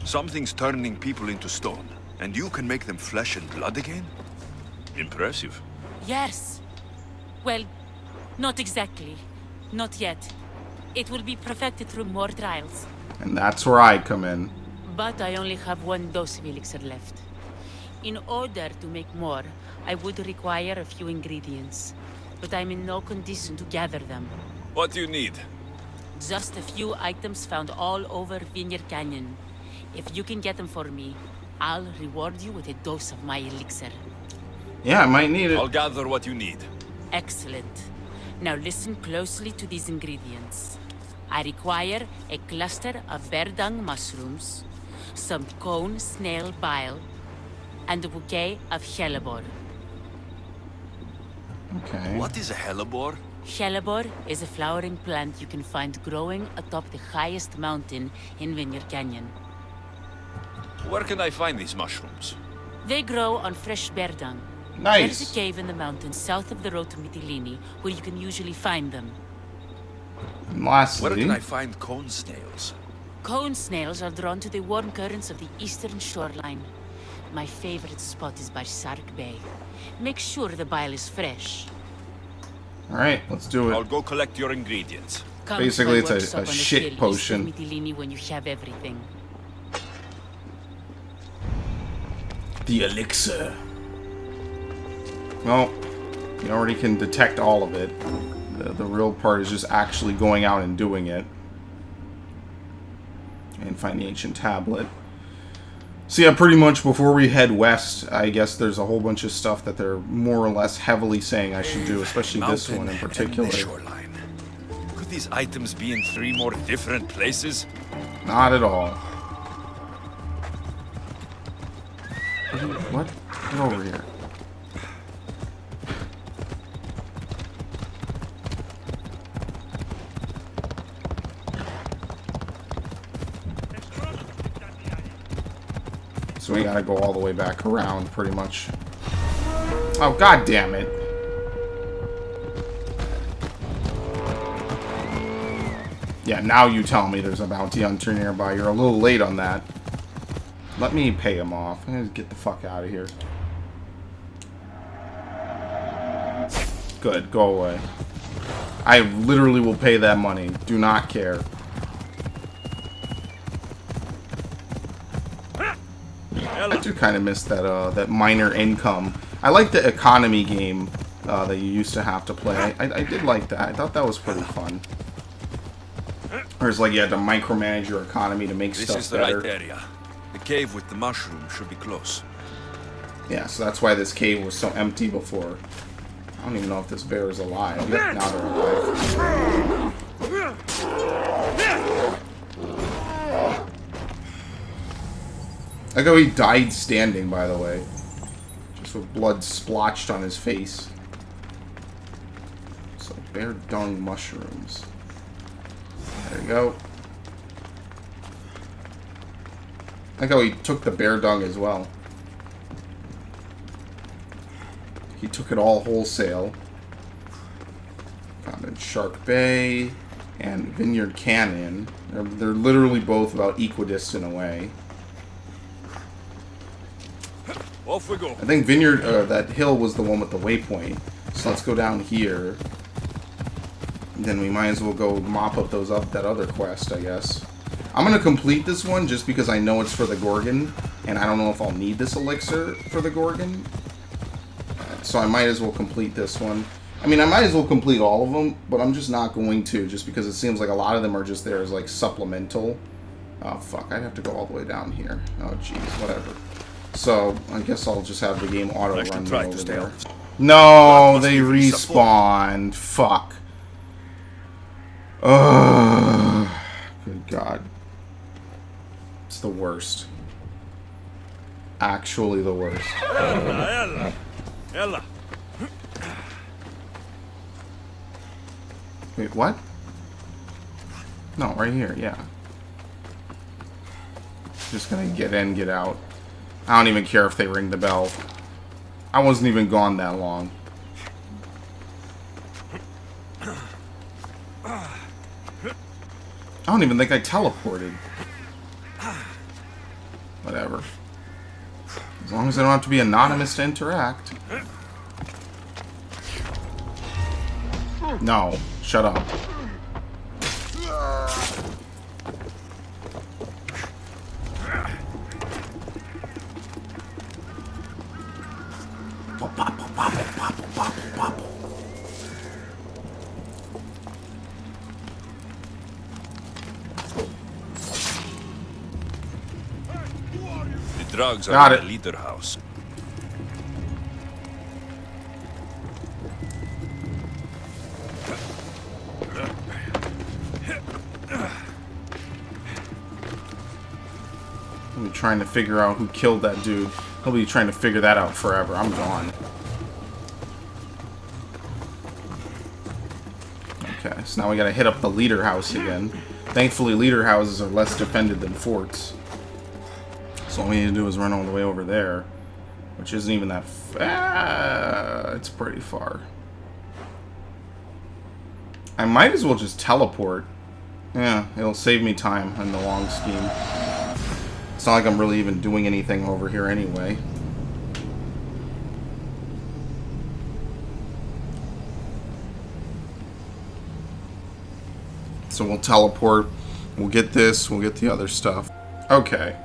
Something's turning people into stone, and you can make them flesh and blood again? Impressive. Yes. Well, not exactly. Not yet. It will be perfected through more trials. And that's where I come in. But I only have one dose of elixir left. In order to make more, I would require a few ingredients. But I'm in no condition to gather them. What do you need? Just a few items found all over Vineyard Canyon. If you can get them for me, I'll reward you with a dose of my elixir. Yeah, I might need I'll it. gather what you need. Excellent. Now listen closely to these ingredients. I require a cluster of bear dung mushrooms, some cone snail bile, and a bouquet of hellebore. Okay. What is a hellebore? Hellebore is a flowering plant you can find growing atop the highest mountain in Vineyard Canyon. Where can I find these mushrooms? They grow on fresh bear dung. Nice. There's a cave in the mountains south of the road to Mytilene where you can usually find them. And Where can lastly, I find cone snails? Cone snails are drawn to the warm currents of the eastern shoreline. My favorite spot is by Sark Bay. Make sure the bile is fresh. alright, let's do I'll it. go collect your ingredients. Come to Basically, my it's a workshop on the shit hill east of potion. Mytilene when you have everything. The elixir. Well, you already can detect all of it. The real part is just actually going out and doing it. And find the ancient tablet. So yeah, pretty much before we head west, I guess there's a whole bunch of stuff that they're more or less heavily saying I should do, especially this one in Mountain particular. and the shoreline. Could these items be in 3 more different places? Not at all. What? Get over here. So we gotta go all the way back around, pretty much. Oh, god damn it. Yeah, now you tell me there's a bounty hunter nearby. You're a little late on that. Let me pay him off. I'm gonna get the fuck out of here. Good, go away. I literally will pay that money. Do not care. I do kind of miss that that minor income. I like the economy game that you used to have to play. I did like that. I thought that was pretty fun. Whereas like you had to micromanage your economy to make This stuff is the better. right area. The cave with the mushroom should be close. Yeah, so that's why this cave was so empty before. I don't even know if this bear is alive. Yep, now they're alive. I go he died standing, by the way. Just with blood splotched on his face. So, bear dung mushrooms. There you go. I like how he took the bear dung as well. He took it all wholesale. Found in Shark Bay and Vineyard Canyon. They're literally both about equidistant away. Off we go. I think Vineyard, that hill was the one with the waypoint. So let's go down here. And then we might as well go mop up that other quest, I guess. I'm going to complete this one just because I know it's for the Gorgon. And I don't know if I'll need this elixir for the Gorgon. So I might as well complete this one. I mean, I might as well complete all of them, but I'm just not going to, just because it seems like a lot of them are just there as, like, supplemental. Oh, fuck, I'd have to go all the way down here. Oh, jeez, whatever. So, I guess I'll just have the game auto-run over there. No, they respawned. Fuck. Ugh. Good God. It's the worst. Actually the worst. Ella. Wait, what? No, right here, yeah. Just gonna get in, get out. I don't even care if they ring the bell. I wasn't even gone that long. I don't even think I teleported. Whatever. As long as I don't have to be anonymous to interact. No, shut up. The drugs Got are it. in the leader house. I'll be trying to figure out who killed that dude. I'll be trying to figure that out forever. I'm gone. Okay, so now we gotta hit up the leader house again. Thankfully, leader houses are less defended than forts. So all we need to do is run all the way over there. Which isn't even that it's pretty far. I might as well just teleport. Yeah, it'll save me time in the long scheme. It's not like I'm really even doing anything over here anyway. So we'll teleport. We'll get this. We'll get the other stuff. Okay.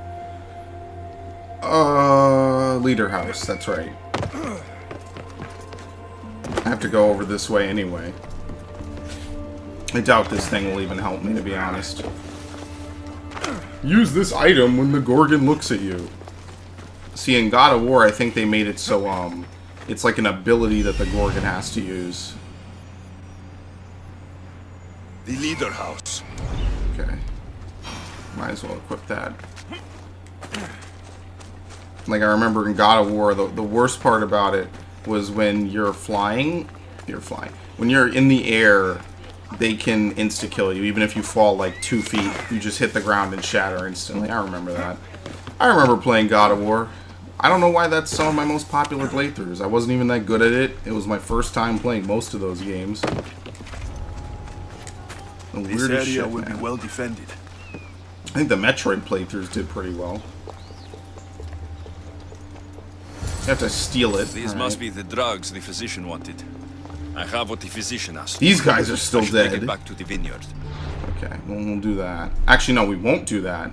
Leader house. That's right. I have to go over this way anyway. I doubt this thing will even help me, to be honest. Use this item when the Gorgon looks at you. See, in God of War, I think they made it so, it's like an ability that the Gorgon has to use. The leader house. Okay. Might as well equip that. Like, I remember in God of War, the worst part about it was when you're flying. When you're in the air, they can insta-kill you. Even if you fall like 2 feet, you just hit the ground and shatter instantly. I remember that. I remember playing God of War. I don't know why that's some of my most popular playthroughs. I wasn't even that good at it. It was my first time playing most of those games. The This weirdest area shit, will man. be well defended. I think the Metroid playthroughs did pretty well. You have to steal it. These must be the drugs the physician wanted. I have what the physician asked. These guys are still I should take dead. it back to the vineyard. Okay, well, we'll do that. Actually, no, we won't do that.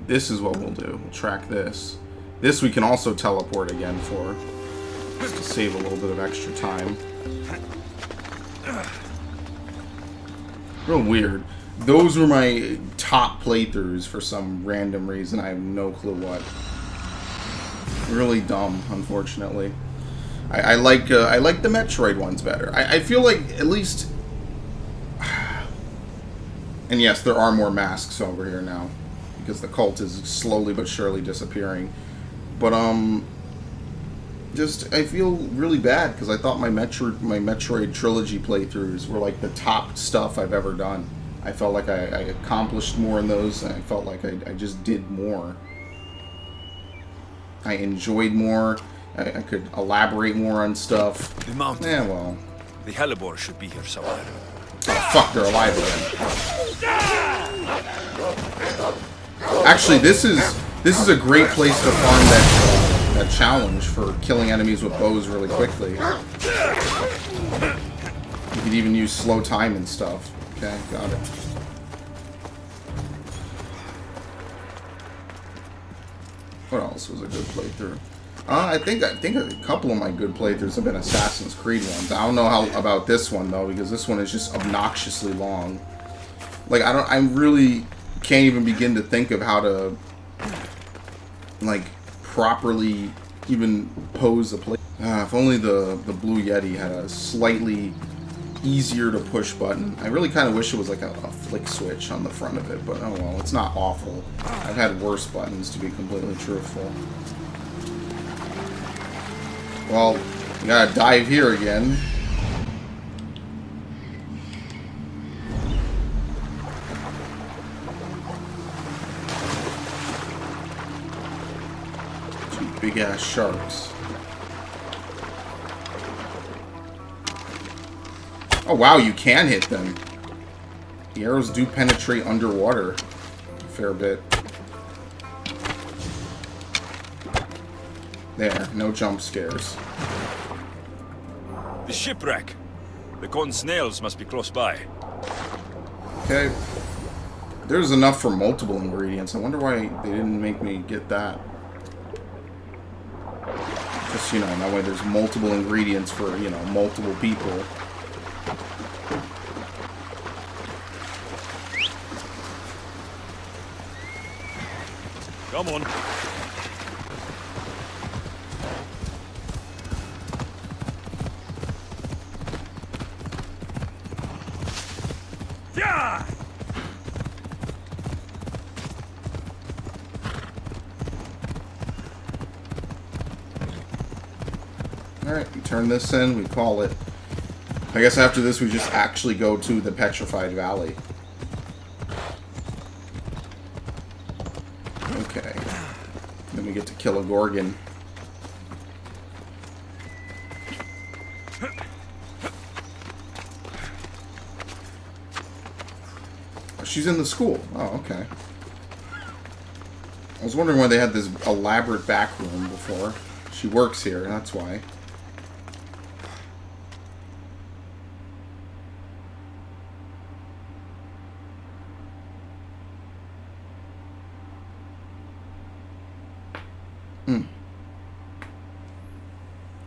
This is what we'll do. We'll track this. This we can also teleport again for. Just to save a little bit of extra time. Real weird. Those were my top playthroughs for some random reason. I have no clue what. Really dumb, unfortunately. I like the Metroid ones better. I feel like at least, and yes, there are more masks over here now because the cult is slowly but surely disappearing. But just I feel really bad because I thought my Metroid trilogy playthroughs were like the top stuff I've ever done. I felt like I accomplished more in those, and I felt like I just did more. I enjoyed more. I could elaborate more on stuff. The mountain. Yeah, well. The hellebore should be here somewhere. Oh, fuck, they're alive again. Actually, this is a great place to farm that challenge for killing enemies with bows really quickly. You could even use slow time and stuff. Okay, got it. What else was a good playthrough? I think a couple of my good playthroughs have been Assassin's Creed ones. I don't know how about this one though, because this one is just obnoxiously long. Like I really can't even begin to think of how to like properly even pose a play. If only the Blue Yeti had a slightly easier to push button. I really kind of wish it was like a flick switch on the front of it, but oh well, it's not awful. I've had worse buttons, to be completely truthful. Well, we gotta dive here again. Two big ass sharks. Oh wow, you can hit them. The arrows do penetrate underwater a fair bit. There, no jump scares. The shipwreck. The corn snails must be close by. Okay. There's enough for multiple ingredients. I wonder why they didn't make me get that. Just, you know, that way there's multiple ingredients for, you know, multiple people. Come on. Alright, we turn this in, we call it. I guess after this we just actually go to the Petrified Valley. Okay. Then we get to kill a Gorgon. She's in the school. Oh, okay. I was wondering why they had this elaborate back room before. She works here, that's why.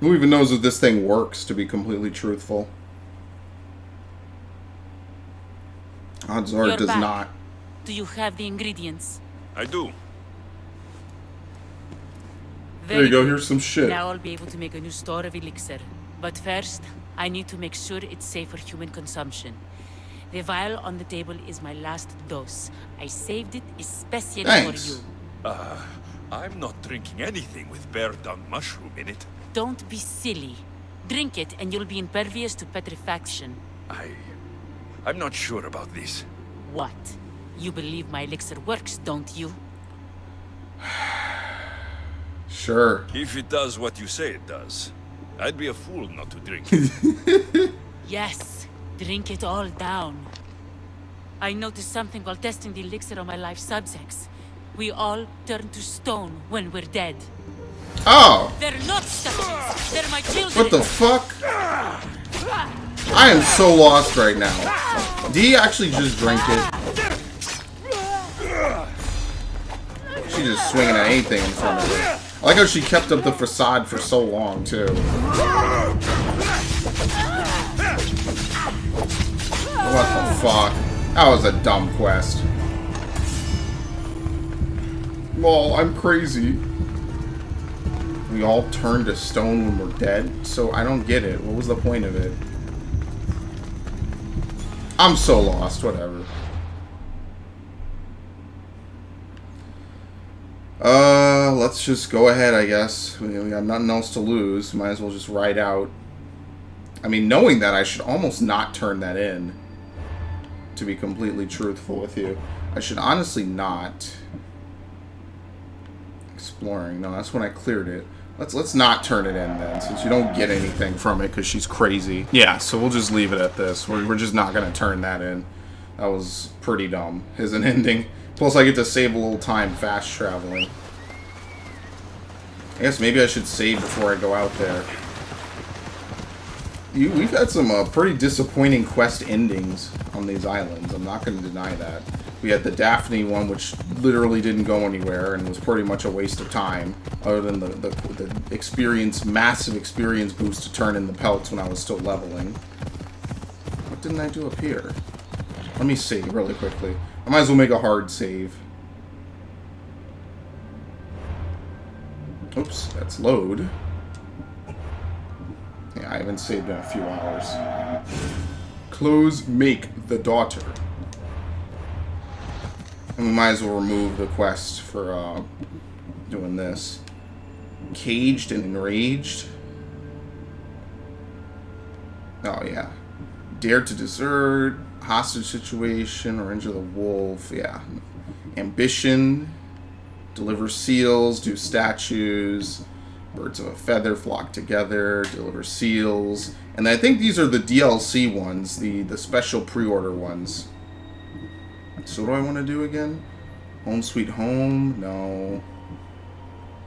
Who even knows if this thing works, to be completely truthful? Odds are it does not. Do you have the ingredients? I do. There you go, here's some shit. Now I'll be able to make a new store of elixir. But first, I need to make sure it's safe for human consumption. The vial on the table is my last dose. I saved it especially Thanks. for you. I'm not drinking anything with bear-dung mushroom in it. Don't be silly. Drink it and you'll be impervious to petrifaction. I'm not sure about this. What? You believe my elixir works, don't you? Sure. If it does what you say it does, I'd be a fool not to drink it. Yes, drink it all down. I noticed something while testing the elixir on my life subjects. We all turn to stone when we're dead. Oh! They're not statues. They're my children. What the fuck? I am so lost right now. Did he actually just drink it? She just swinging at anything in front of her. I like how she kept up the facade for so long, too. What the fuck? That was a dumb quest. Well, I'm crazy. We all turn to stone when we're dead, so I don't get it. What was the point of it? I'm so lost, whatever. Let's just go ahead, I guess. We got nothing else to lose. Might as well just ride out. I mean, knowing that, I should almost not turn that in. To be completely truthful with you. I should honestly not. Exploring. No, that's when I cleared it. Let's not turn it in then, since you don't get anything from it because she's crazy. Yeah, so we'll just leave it at this. We're just not going to turn that in. That was pretty dumb as an ending. Plus, I get to save a little time fast traveling. I guess maybe I should save before I go out there. We've had some pretty disappointing quest endings on these islands. I'm not going to deny that. We had the Daphne one, which literally didn't go anywhere and was pretty much a waste of time, other than the experience, massive experience boost to turn in the pelts when I was still leveling. What didn't I do up here? Let me see really quickly. I might as well make a hard save. Oops, that's load. Yeah, I haven't saved in a few hours. Close make the daughter. And we might as well remove the quest for doing this. Caged and enraged. Oh, yeah. Dare to desert. Hostage situation. Or injure the wolf. Yeah. Ambition. Deliver seals. Do statues. Birds of a feather flock together. Deliver seals. And I think these are the DLC ones. The special pre-order ones. So what do I want to do again? Home Sweet Home? No.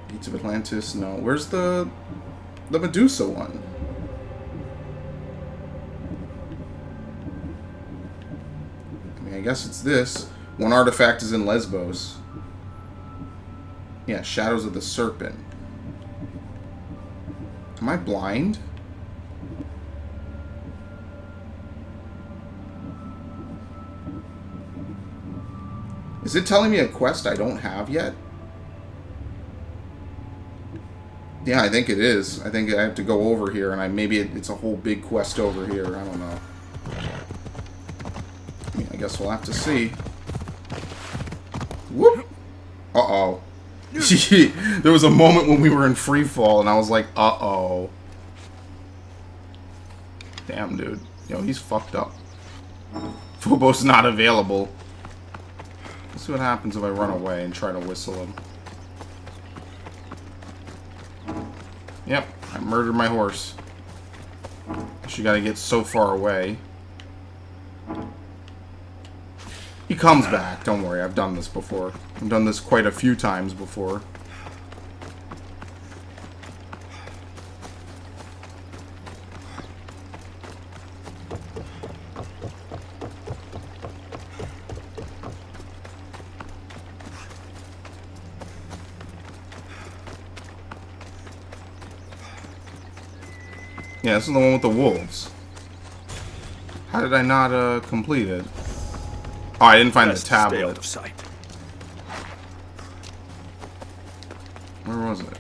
Gates of Atlantis? No. Where's the Medusa one? I mean, I guess it's this. One artifact is in Lesbos. Yeah, Shadows of the Serpent. Am I blind? Is it telling me a quest I don't have yet? Yeah, I think it is. I think I have to go over here, and maybe it's a whole big quest over here. I don't know. I mean, I guess we'll have to see. Whoop! Uh-oh. There was a moment when we were in free fall, and I was like, uh-oh. Damn, dude. Yo, he's fucked up. Phobos not available. Let's see what happens if I run away and try to whistle him. Yep, I murdered my horse. She gotta get so far away. He comes back, don't worry, I've done this before. I've done this quite a few times before. Yeah, this is the one with the wolves. How did I not complete it? Oh, I didn't find the tablet. Stay out of sight. Where was it?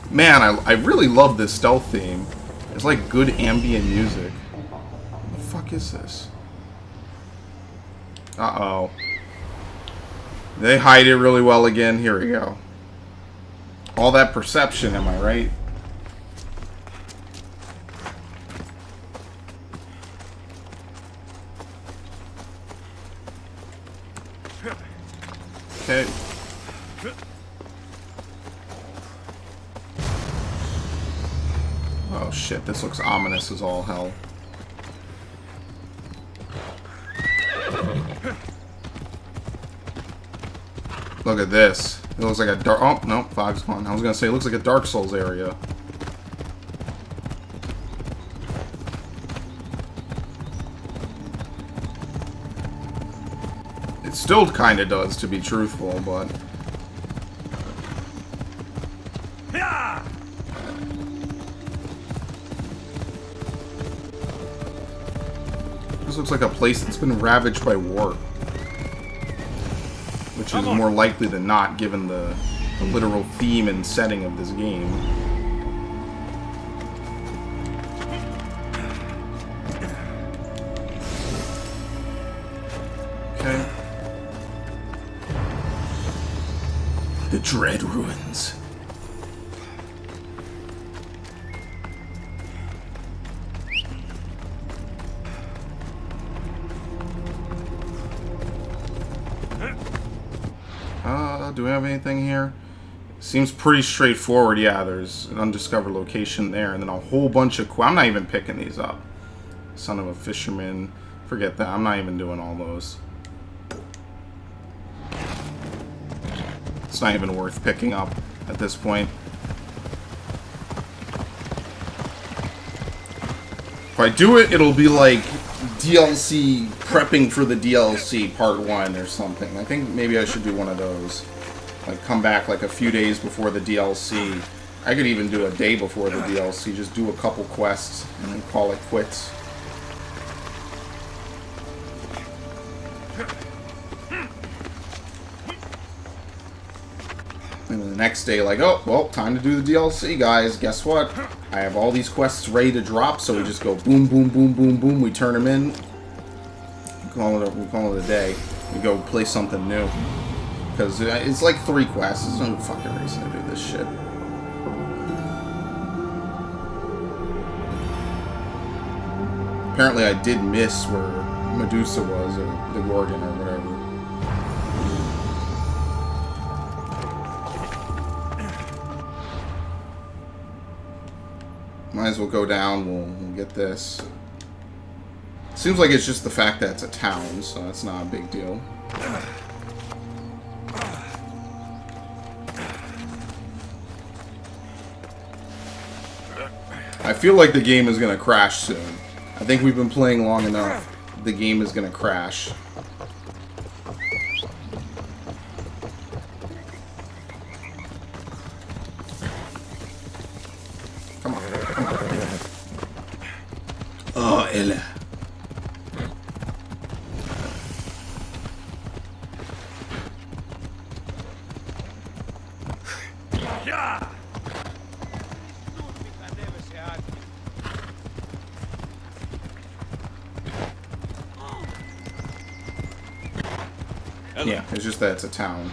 Man, I really love this stealth theme. It's like good ambient music. What the fuck is this? Uh-oh. They hide it really well again. Here we go. All that perception, am I right? Okay. Oh shit, this looks ominous as all hell. Look at this. It looks like a dark... Oh, no, fog's gone. I was gonna say, it looks like a Dark Souls area. It still kinda does, to be truthful, but... This looks like a place that's been ravaged by war. Which is more likely than not, given the literal theme and setting of this game. Okay. The Dread Ruins. Do we have anything here? Seems pretty straightforward. Yeah, there's an undiscovered location there, and then a whole bunch of I'm not even picking these up. Son of a fisherman. Forget that. I'm not even doing all those. It's not even worth picking up at this point. If I do it, it'll be like DLC, prepping for the DLC part 1 or something. I think maybe I should do one of those. Like, come back like a few days before the DLC. I could even do a day before the DLC. Just do a couple quests and then call it quits. And then the next day, like, oh, well, time to do the DLC, guys. Guess what? I have all these quests ready to drop, so we just go boom, boom, boom, boom, boom. We turn them in. We call it a day. We go play something new. Because it's like 3 quests. There's no fucking reason to do this shit. Apparently I did miss where Medusa was, or the Gorgon, or whatever. Might as well go down, we'll get this. Seems like it's just the fact that it's a town, so that's not a big deal. I feel like the game is gonna crash soon. I think we've been playing long enough. The game is gonna crash. Come on. Oh, Ella. Yeah, it's just that it's a town.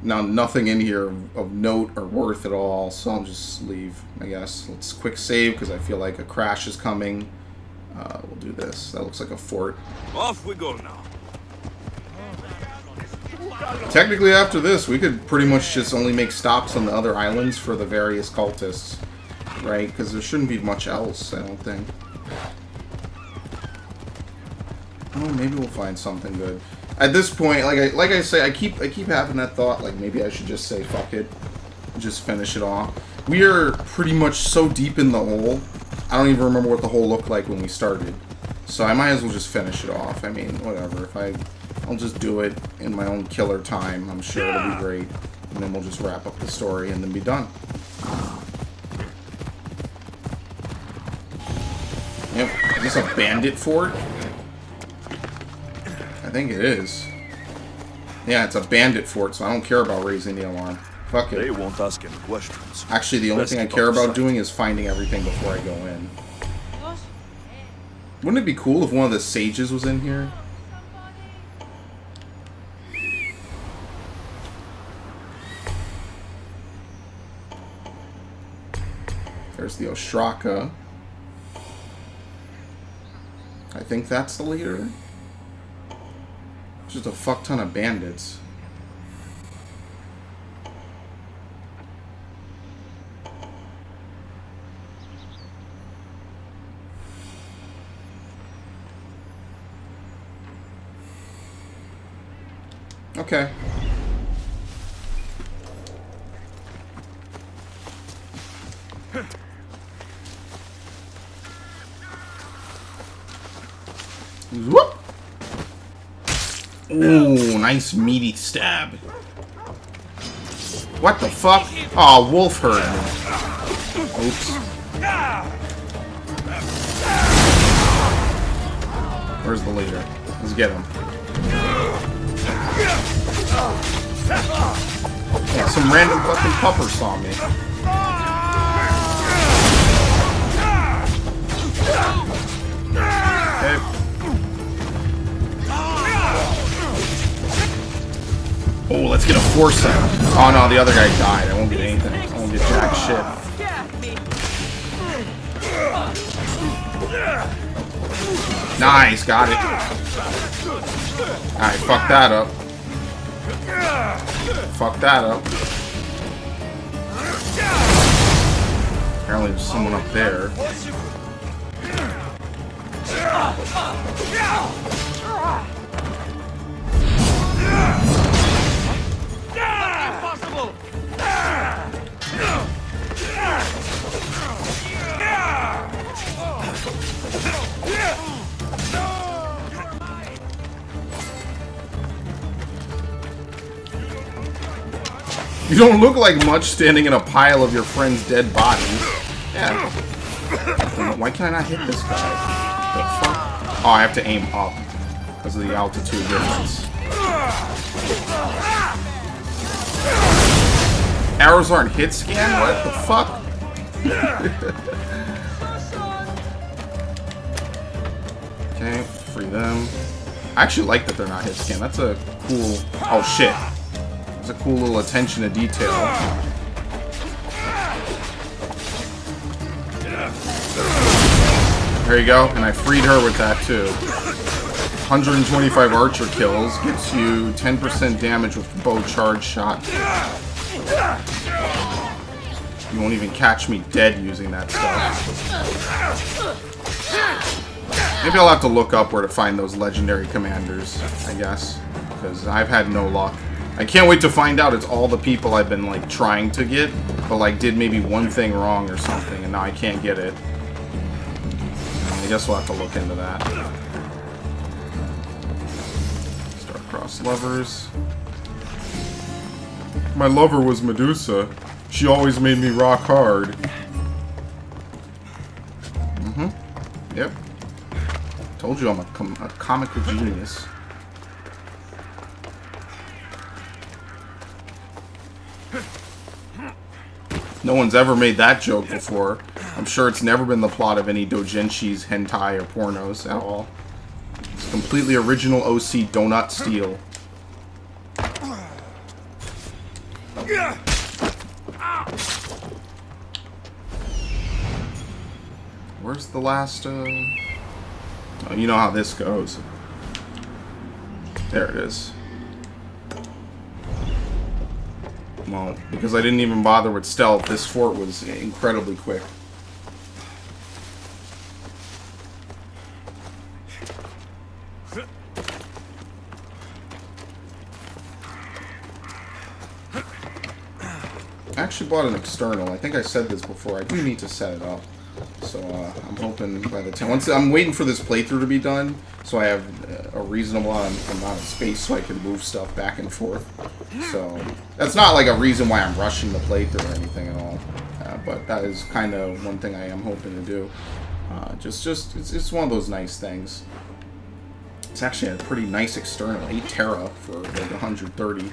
Now, nothing in here of note or worth at all, so I'll just leave, I guess. Let's quick save, because I feel like a crash is coming. We'll do this. That looks like a fort. Off we go now. Technically, after this, we could pretty much just only make stops on the other islands for the various cultists, right? Because there shouldn't be much else, I don't think. Oh, maybe we'll find something good. At this point, like I say, I keep having that thought, like maybe I should just say fuck it, just finish it off. We are pretty much so deep in the hole. I don't even remember what the hole looked like when we started, so I might as well just finish it off. I mean, whatever. I'll just do it in my own killer time. I'm sure it'll be great, and then we'll just wrap up the story and then be done. Yep. Is this a bandit fort? I think it is. Yeah, it's a bandit fort, so I don't care about raising the alarm. Fuck it. They won't ask any questions. Actually, the only Best thing I keep care out of about sight. doing is finding everything before I go in. Wouldn't it be cool if one of the sages was in here? There's the Oshraka. I think that's the leader. Just a fuck ton of bandits. Okay. Whoop! Ooh, nice meaty stab. What the fuck? Aw, oh, wolf heard me. Oops. Where's the leader? Let's get him. Yeah, some random fucking pupper saw me. Okay. Oh, let's get a force out. Oh no, the other guy died. I won't get anything. I won't get jack shit. Nice, got it. Alright, fuck that up. Fuck that up. Apparently there's someone up there. You don't look like much standing in a pile of your friend's dead bodies. Yeah. Why can I not hit this guy? The fuck? Oh, I have to aim up because of the altitude difference. Arrows aren't hit scan? What the fuck? Okay, free them. I actually like that they're not hit scan. That's a cool... Oh shit. That's a cool little attention to detail. There you go, and I freed her with that too. 125 archer kills gets you 10% damage with bow charge shot. You won't even catch me dead using that stuff. Maybe I'll have to look up where to find those legendary commanders, I guess, because I've had no luck. I can't wait to find out it's all the people I've been, like, trying to get, but, like, did maybe one thing wrong or something, and now I can't get it. I guess we'll have to look into that. Star-crossed lovers. My lover was Medusa. She always made me rock hard. Mm-hmm. Yep. Told you I'm a comical genius. No one's ever made that joke before. I'm sure it's never been the plot of any doujinshis, hentai, or pornos at all. It's completely original OC donut steal. Where's the last, Oh, you know how this goes. There it is. Well, because I didn't even bother with stealth, this fort was incredibly quick. I actually bought an external. I think I said this before. I do need to set it up. So I'm hoping by the time... I'm waiting for this playthrough to be done, so I have a reasonable amount of space so I can move stuff back and forth. So that's not like a reason why I'm rushing the playthrough or anything at all. But that is kind of one thing I am hoping to do. It's one of those nice things. It's actually a pretty nice external, 8 tera for like 130.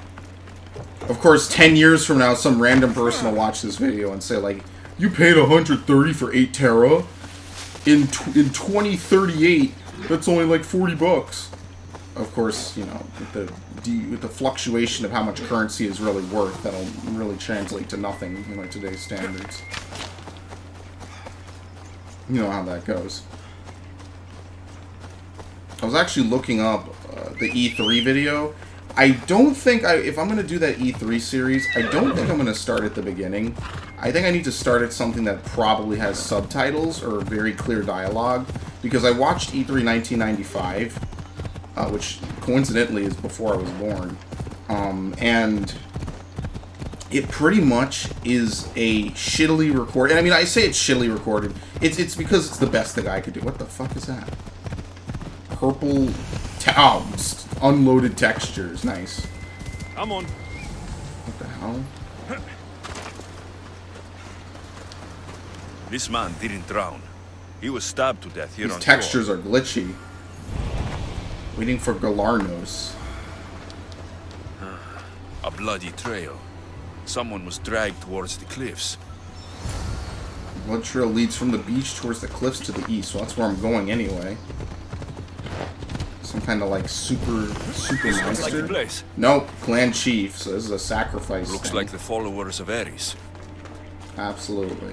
Of course, 10 years from now, some random person will watch this video and say, like, you paid 130 for 8 tera? In 2038, that's only like 40 bucks. Of course, you know, with the fluctuation of how much currency is really worth, that'll really translate to nothing in like today's standards. You know how that goes. I was actually looking up the E3 video. I don't think if I'm going to do that E3 series, I don't think I'm going to start at the beginning. I think I need to start at something that probably has subtitles or very clear dialogue, because I watched E3 1995, which coincidentally is before I was born, and it pretty much is a shittily recorded, and I mean, I say it's shittily recorded, it's because it's the best the guy could do. What the fuck is that? Purple, unloaded textures, nice. I'm on. What the hell? This man didn't drown. He was stabbed to death here on These textures shore. are glitchy. Waiting for Galarnos. A bloody trail. Someone was dragged towards the cliffs. The blood trail leads from the beach towards the cliffs to the east, so that's where I'm going anyway. Some kind of like super Looks like the monster. place. Nope, clan chief, so this is a sacrifice Looks thing. like the followers of Ares. Absolutely.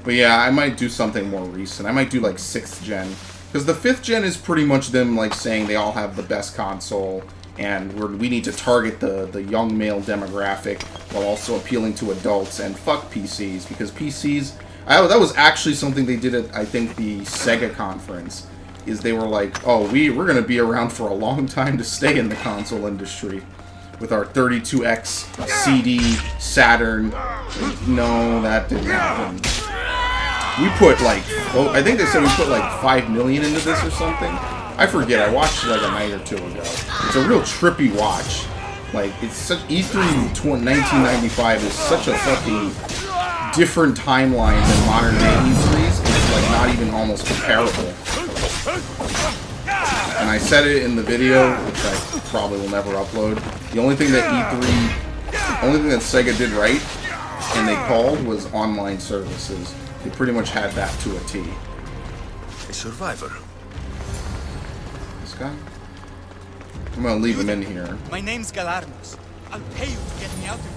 But yeah, I might do something more recent. I might do like 6th gen. Because the 5th gen is pretty much them like saying they all have the best console, and we need to target the young male demographic while also appealing to adults, and fuck PCs, because PCs... that was actually something they did at, I think, the Sega conference, is they were like, oh, we're going to be around for a long time to stay in the console industry with our 32X CD Saturn. No, that didn't happen. We put like, well, I think they said we put like 5 million into this or something. I forget, I watched it like a night or two ago. It's a real trippy watch. Like, it's such, E3 1995 is such a fucking different timeline than modern day E3s. It's like not even almost comparable. And I said it in the video, which I probably will never upload. The only thing that Sega did right, and they called, was online services. They pretty much had that to a T. A survivor. This guy? I'm gonna leave him in here. My name's Galarnos. I'll pay you to get me out of here.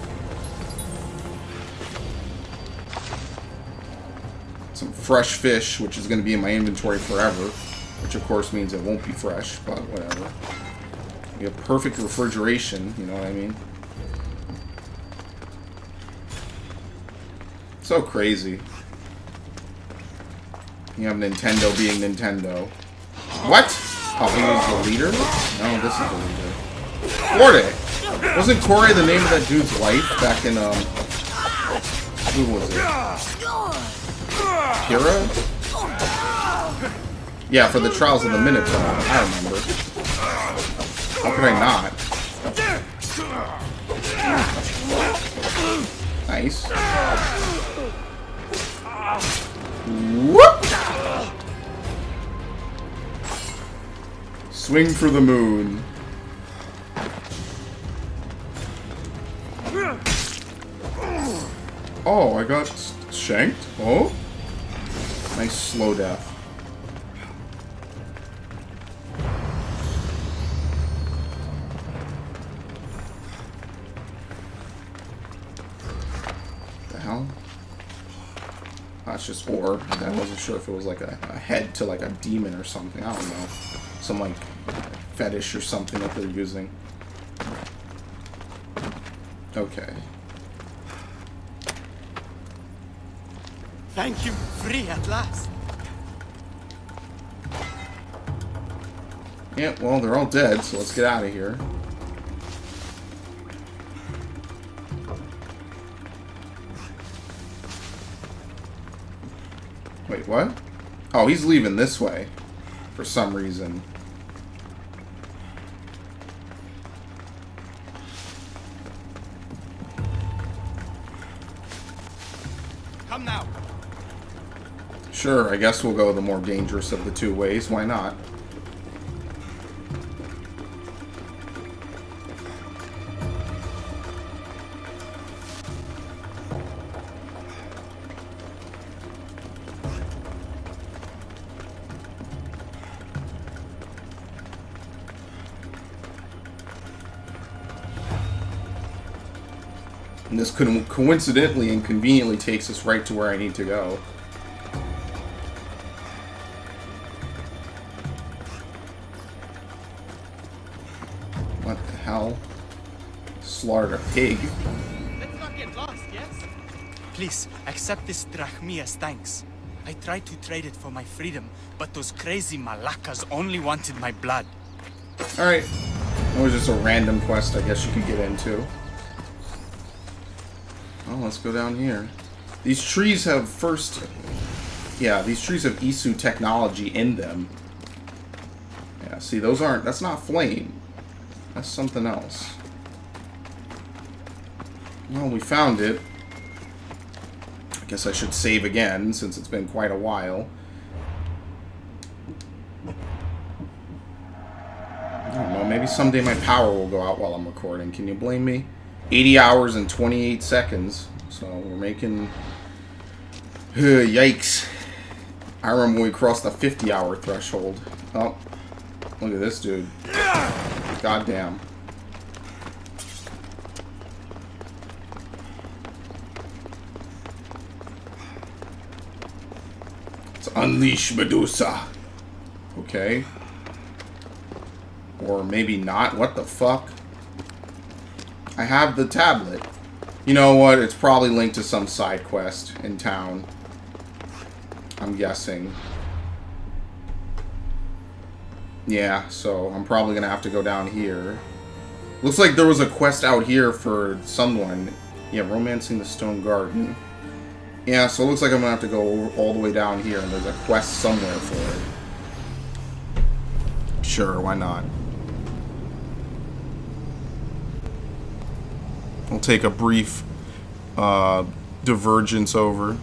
Some fresh fish, which is gonna be in my inventory forever. Which of course means it won't be fresh, but whatever. We have perfect refrigeration, you know what I mean? So crazy. You have Nintendo being Nintendo. What? Oh, he was the leader? No, this is the leader. Corey! Wasn't Corey the name of that dude's wife back in, who was it? Kira? Yeah, for the Trials of the Minotaur. I remember. How could I not? Nice. Whoop! Swing for the moon. Oh, I got shanked? Oh? Nice slow death. it's just ore. I wasn't sure if it was like a head to like a demon or something. I don't know. Some like fetish or something that they're using. Okay. Thank you, free at last. Yeah, well, they're all dead, so let's get out of here. Wait, what? Oh, he's leaving this way. For some reason. Come now. Sure, I guess we'll go the more dangerous of the two ways. Why not? And this coincidentally and conveniently takes us right to where I need to go. What the hell? Slaughtered a pig. Let's not get lost, yes? Please, accept this drachmi as thanks. I tried to trade it for my freedom, but those crazy malakas only wanted my blood. Alright. That was just a random quest I guess you could get into. Oh, let's go down here. These trees have these trees have Isu technology in them. Yeah, see, those aren't, that's not flame. That's something else. Well, we found it. I guess I should save again, since it's been quite a while. I don't know, maybe someday my power will go out while I'm recording. Can you blame me? 80 hours and 28 seconds. So we're making... yikes. I remember when we crossed the 50-hour threshold. Oh, look at this dude. Goddamn. Let's unleash Medusa. Okay. Or maybe not. What the fuck? I have the tablet. You know what? It's probably linked to some side quest in town. I'm guessing. Yeah, so I'm probably gonna have to go down here. Looks like there was a quest out here for someone. Yeah, romancing the stone garden. Yeah, so it looks like I'm gonna have to go all the way down here, and there's a quest somewhere for it. Sure, why not? We'll take a brief divergence over.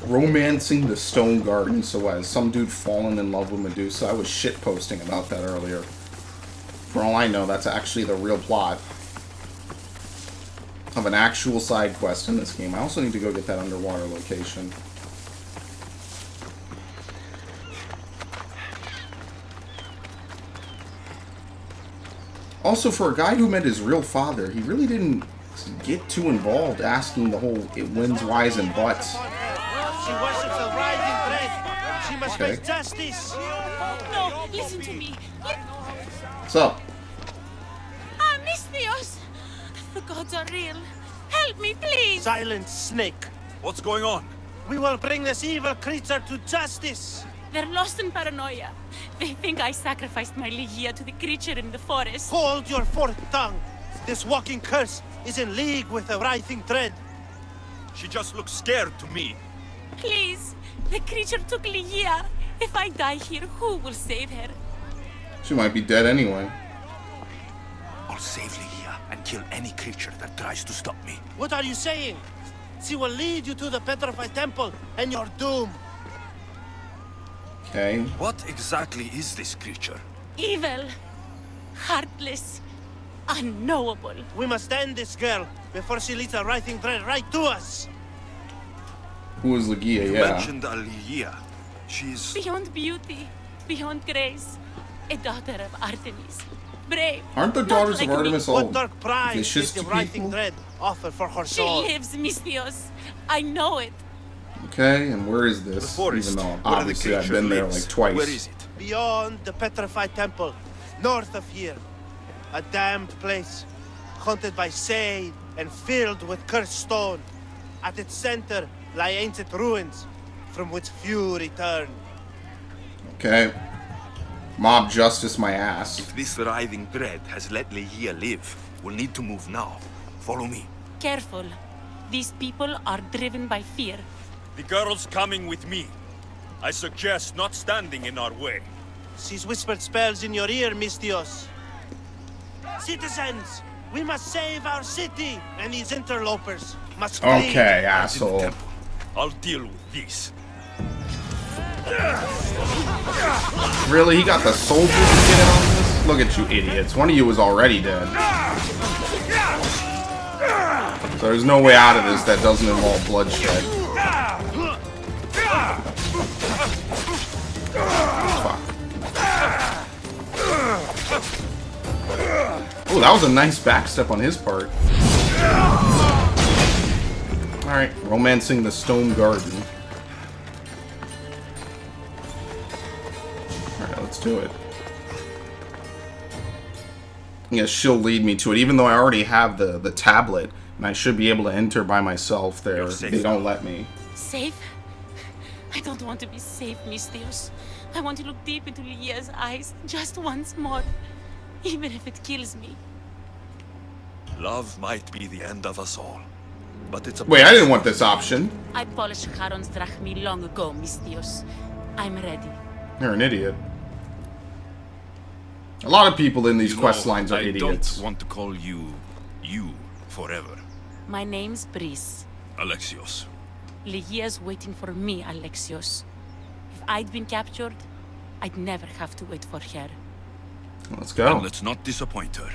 Romancing the stone garden. So as some dude fallen in love with Medusa. I was shitposting about that earlier. For all I know, that's actually the real plot of an actual side quest in this game. I also need to go get that underwater location. Also, for a guy who met his real father, he really didn't get too involved asking the whole it wins, whys, and buts. She worships a rising thread. She must face justice. No, listen to me. What's up? Ah, Misthios! The gods are real. Help me, please! Silent snake. What's going on? We will bring this evil creature to justice. They're lost in paranoia. They think I sacrificed my Ligia to the creature in the forest. Hold your forked tongue. This walking curse is in league with the writhing thread. She just looks scared to me. Please, the creature took Ligia. If I die here, who will save her? She might be dead anyway. I'll save Ligia and kill any creature that tries to stop me. What are you saying? She will lead you to the petrified temple, and you're doomed. Okay. What exactly is this creature? Evil, heartless, unknowable. We must end this girl before she leads a writhing thread right to us. Who is Ligia? You Yeah. mentioned Ligia. She's... Beyond beauty, beyond grace, a daughter of Artemis. Brave. Aren't the not daughters like of Artemis me. all What dark prize is vicious the to writhing people? thread offer for her She soul? lives, Mistios. I know it. Okay, and where is The this? forest. Even though where the obviously I've creature been there lives. like twice. Where is it? Beyond the petrified temple, north of here. A damned place, haunted by shade and filled with cursed stone. At its center lie ancient ruins, from which few return. Okay. Mob justice my ass. If this writhing thread has let Ligia live, we'll need to move now. Follow me. Careful. These people are driven by fear. The girl's coming with me. I suggest not standing in our way. She's whispered spells in your ear, Mistios. Citizens, we must save our city, and these interlopers must flee. Okay, asshole. I'll deal with this. Really? He got the soldiers to get in on this? Look at you idiots. One of you was already dead. So there's no way out of this that doesn't involve bloodshed. Fuck. Oh, that was a nice backstep on his part. Alright, romancing the stone garden. Alright, let's do it. I guess she'll lead me to it, even though I already have the tablet, and I should be able to enter by myself there. You're safe They don't now. let me. Safe? I don't want to be safe, Mistios. I want to look deep into Ligia's eyes just once more, even if it kills me. Love might be the end of us all, but it's a... Wait, I didn't want this option. I polished Charon's drachmi long ago, Mistios. I'm ready. You're an idiot. A lot of people in these You quest know, lines are I idiots. don't want to call you forever. My name's Brice. Alexios. Ligia's waiting for me, Alexios. If I'd been captured, I'd never have to wait for her. Let's And go. let's not disappoint her.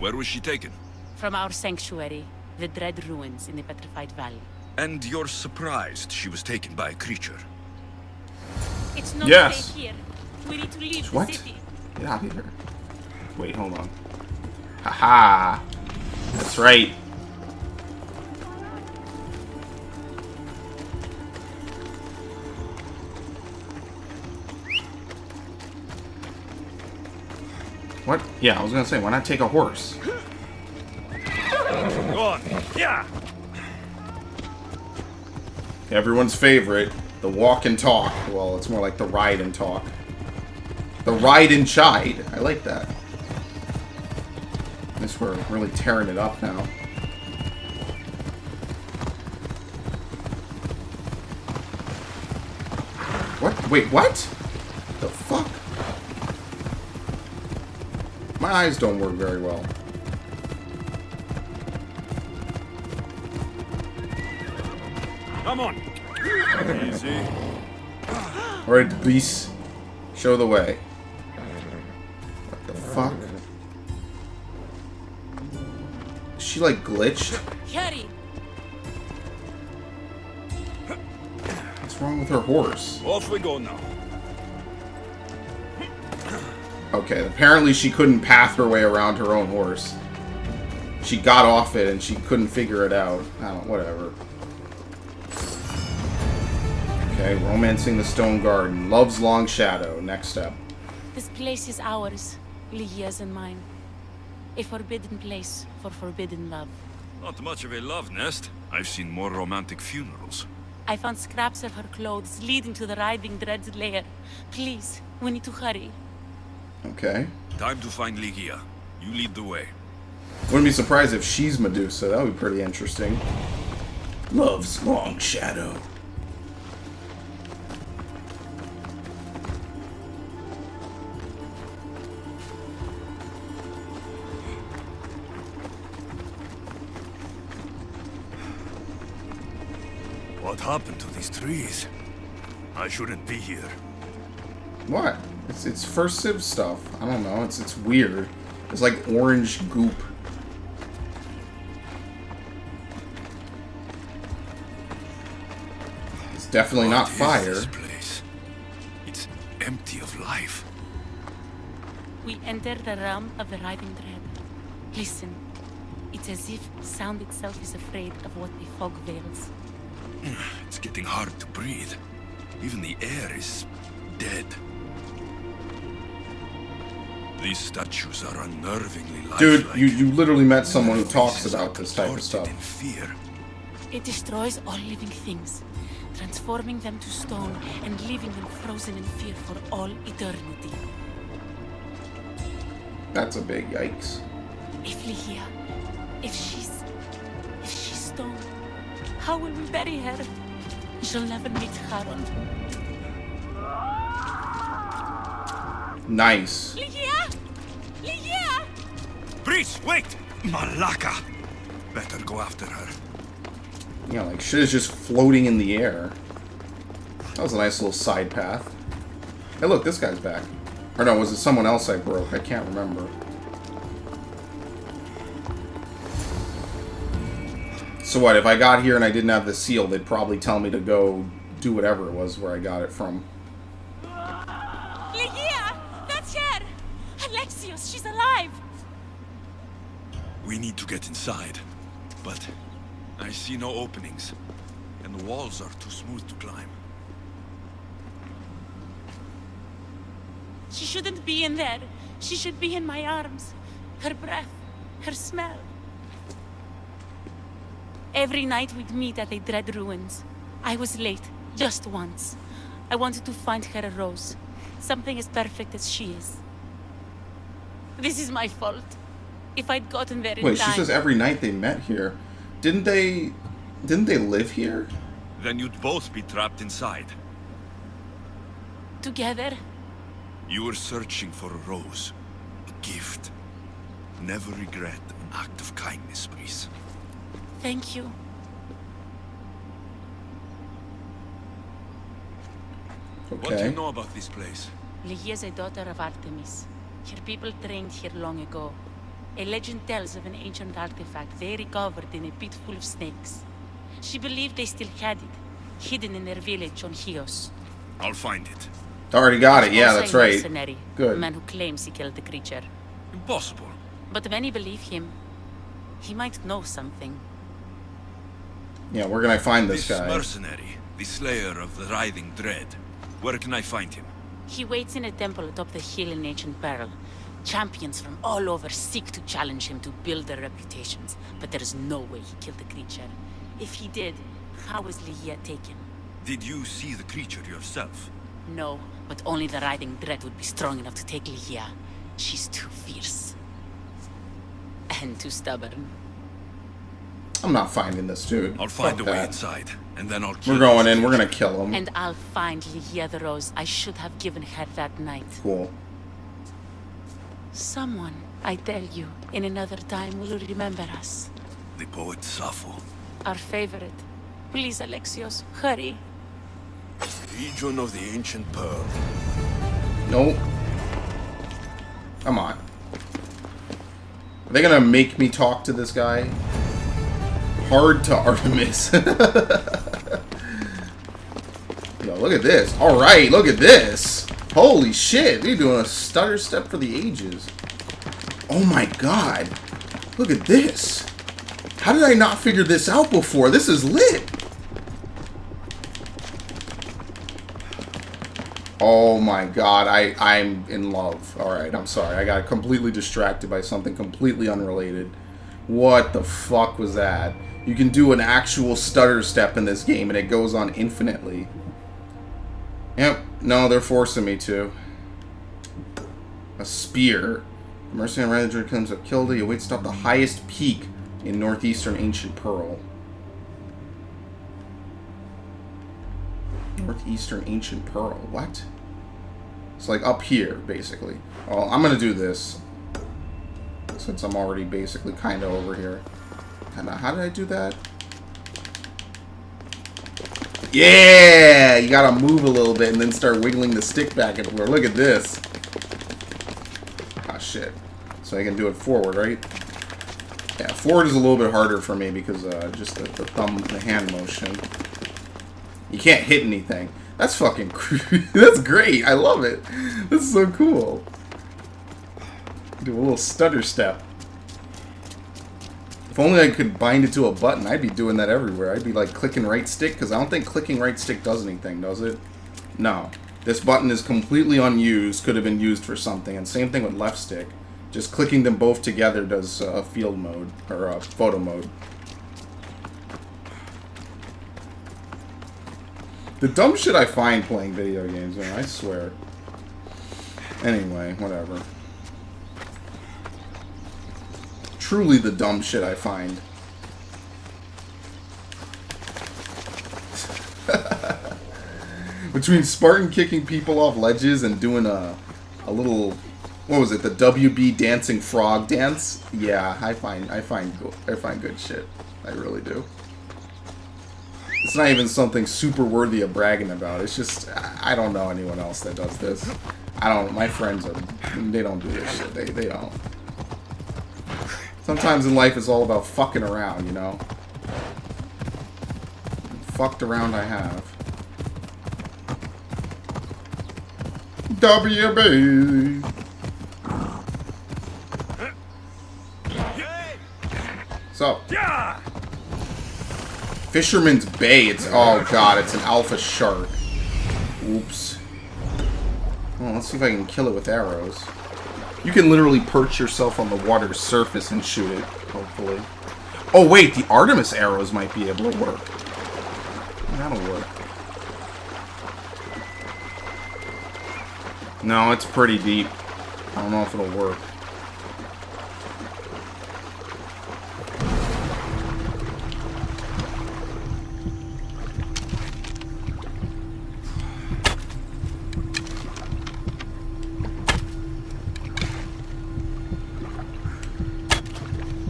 Where was she taken? From our sanctuary, the dread ruins in the Petrified Valley. And you're surprised she was taken by a creature. It's not Yes. safe here. We need to leave What? the city. Get out of here. Wait, hold on. Haha. That's right. What? Yeah, I was gonna say, why not take a horse? Go on. Yeah. Everyone's favorite, the walk and talk. Well, it's more like the ride and talk. The ride and chide. I like that. I guess we're really tearing it up now. What? Wait, what? The fuck? My eyes don't work very well. Come on. Easy. Alright, beast. Show the way. What the fuck? Is she like glitched? Hurry! What's wrong with her horse? Off we go now. Okay, apparently she couldn't path her way around her own horse. She got off it and she couldn't figure it out. I don't know, whatever. Okay, romancing the stone garden. Love's long shadow. Next step. This place is ours, Ligia's and mine. A forbidden place for forbidden love. Not much of a love nest. I've seen more romantic funerals. I found scraps of her clothes leading to the riding dread's lair. Please, we need to hurry. Okay. Time to find Ligia. You lead the way. Wouldn't be surprised if she's Medusa. That would be pretty interesting. Love's long shadow. What happened to these trees? I shouldn't be here. What? It's first Civ stuff. I don't know. It's weird. It's like orange goop. It's definitely not fire. What is this place? It's empty of life. We enter the realm of the writhing dread. Listen. It's as if sound itself is afraid of what the fog veils. It's getting hard to breathe. Even the air is dead. These statues are unnervingly lifelike. Dude, you literally met someone who talks about this type of stuff. In fear. It destroys all living things, transforming them to stone and leaving them frozen in fear for all eternity. That's a big yikes. If Ligia, if she's stone, how will we bury her? She'll never meet Charon. Nice. Ligia! Ligia! Breach, wait! Malaka! Better go after her. Yeah, like shit is just floating in the air. That was a nice little side path. Hey look, this guy's back. Or no, was it someone else I broke? I can't remember. So what, if I got here and I didn't have the seal, they'd probably tell me to go do whatever it was where I got it from. Ligia! That's her! Alexios, she's alive! We need to get inside. But I see no openings. And the walls are too smooth to climb. She shouldn't be in there. She should be in my arms. Her breath, her smell. Every night we'd meet at the Dread Ruins. I was late, just once. I wanted to find her a rose. Something as perfect as she is. This is my fault. If I'd gotten there in Wait, time... she says every night they met here. Didn't they live here? Then you'd both be trapped inside. Together? You were searching for a rose. A gift. Never regret an act of kindness, please. Thank you. What do Okay. you know about this place? Ligia is a daughter of Artemis. Her people trained here long ago. A legend tells of an ancient artifact they recovered in a pit full of snakes. She believed they still had it, hidden in their village on Chios. I'll find it. Already got it. There's Yeah, also that's a right. mercenary, Good. a man who claims he killed the creature. Impossible. But many believe him. He might know something. Yeah, where can I find this This guy? mercenary, the slayer of the writhing dread. Where can I find him? He waits in a temple atop the hill in ancient peril. Champions from all over seek to challenge him to build their reputations, but there is no way he killed the creature. If he did, how was Ligia taken? Did you see the creature yourself? No, but only the writhing dread would be strong enough to take Ligia. She's too fierce. And too stubborn. I'm not finding this dude. I'll find Fuck a way that. inside, and then I'll kill We're going this in. We're gonna creature. kill him. And I'll find Ligia the rose I should have given her that night. Cool. Someone, I tell you, in another time will remember us. The poet Sappho. Our favorite. Please, Alexios, hurry. Region of the ancient pearl. Nope. Come on. Are they gonna make me talk to this guy? Hard to Artemis. Yo, look at this. Alright, look at this. Holy shit. They're doing a stutter step for the ages. Oh my god. Look at this. How did I not figure this out before? This is lit. Oh my god, I'm in love. Alright, I'm sorry. I got completely distracted by something completely unrelated. What the fuck was that? You can do an actual stutter step in this game and it goes on infinitely. Yep, no, they're forcing me to. A spear. The mercenary manager comes up Kilda. You wait to stop the highest peak in northeastern ancient pearl. Northeastern ancient pearl. What? It's like up here, basically. Well, I'm gonna do this since I'm already basically kind of over here. And how did I do that? Yeah! You gotta move a little bit and then start wiggling the stick back and forth. Look at this. Ah, shit. So I can do it forward, right? Yeah, forward is a little bit harder for me because just the thumb, the hand motion. You can't hit anything. That's fucking that's great. I love it. This is so cool. Do a little stutter step. If only I could bind it to a button, I'd be doing that everywhere. I'd be like clicking right stick, because I don't think clicking right stick does anything, does it? No. This button is completely unused, could have been used for something, and same thing with left stick. Just clicking them both together does field mode, or photo mode. The dumb shit I find playing video games, man, I swear. Anyway, whatever. Truly the dumb shit I find. Between Spartan kicking people off ledges and doing a little, what was it, the WB dancing frog dance? Yeah, I find good shit. I really do. It's not even something super worthy of bragging about. It's just, I don't know anyone else that does this. My friends they don't do this shit. They don't. Sometimes in life it's all about fucking around, you know? Fucked around I have. WB! So. Fisherman's Bay. It's, oh god, it's an alpha shark. Oops. Well, let's see if I can kill it with arrows. You can literally perch yourself on the water's surface and shoot it, hopefully. Oh wait, the Artemis arrows might be able to work. That'll work. No, it's pretty deep. I don't know if it'll work.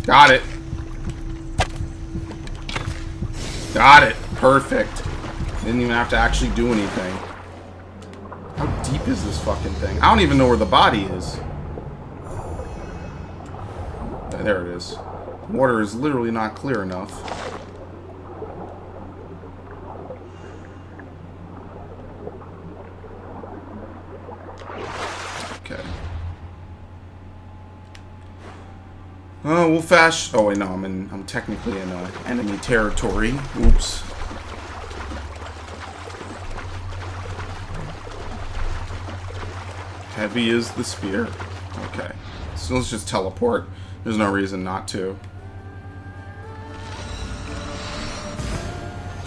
Got it. Got it. Perfect. Didn't even have to actually do anything. How deep is this fucking thing? I don't even know where the body is. There it is. The water is literally not clear enough. Okay. Oh, we'll fast. Oh wait, no, I'm technically in enemy territory. Oops. Heavy is the spear. Okay, so let's just teleport. There's no reason not to.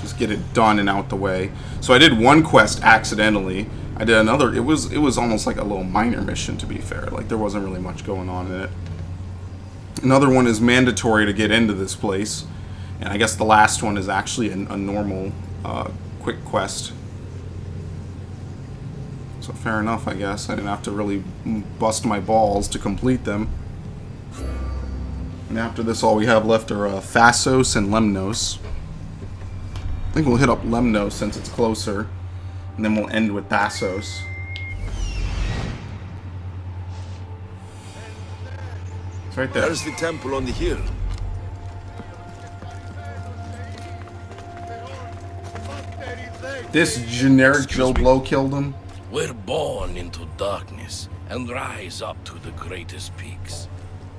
Just get it done and out the way. So I did one quest accidentally. I did another. It was almost like a little minor mission, to be fair. Like there wasn't really much going on in it. Another one is mandatory to get into this place, and I guess the last one is actually a normal, quick quest. So fair enough, I guess. I didn't have to really bust my balls to complete them. And after this, all we have left are Thasos and Lemnos. I think we'll hit up Lemnos since it's closer, and then we'll end with Thasos. Right there. There's the temple on the hill. This generic Joe Blow killed him. We're born into darkness and rise up to the greatest peaks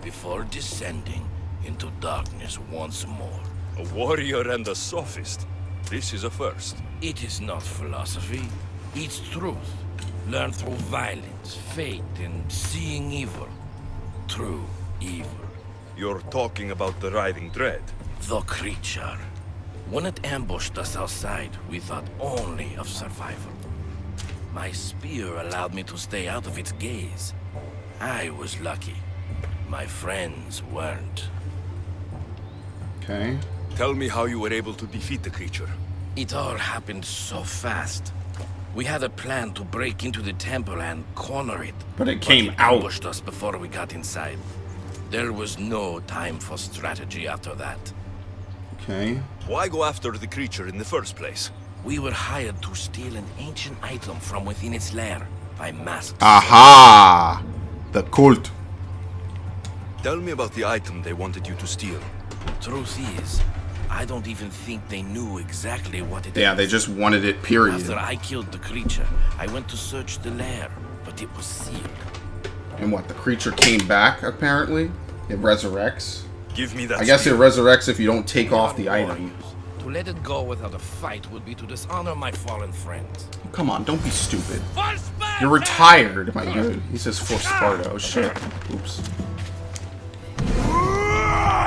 before descending into darkness once more. A warrior and a sophist. This is a first. It is not philosophy, it's truth. Learned through violence, fate, and seeing evil. True evil. You're talking about the writhing dread. The creature. When it ambushed us outside, we thought only of survival. My spear allowed me to stay out of its gaze. I was lucky. My friends weren't. Okay. Tell me how you were able to defeat the creature. It all happened so fast. We had a plan to break into the temple and corner it. But it came out. Ambushed us before we got inside. There was no time for strategy after that. Okay. Why go after the creature in the first place? We were hired to steal an ancient item from within its lair by masked Aha! The cult. Tell me about the item they wanted you to steal. Truth is, I don't even think they knew exactly what it is. Yeah, they just wanted it, period. After I killed the creature, I went to search the lair, but it was sealed. And what, the creature came back, apparently? It resurrects? Give me that I guess it spear. resurrects if you don't take off the item. To let it go without a fight would be to dishonor my fallen friends. Come on, don't be stupid. You're retired, my dude. He says for Sparta. Oh, shit. Oops.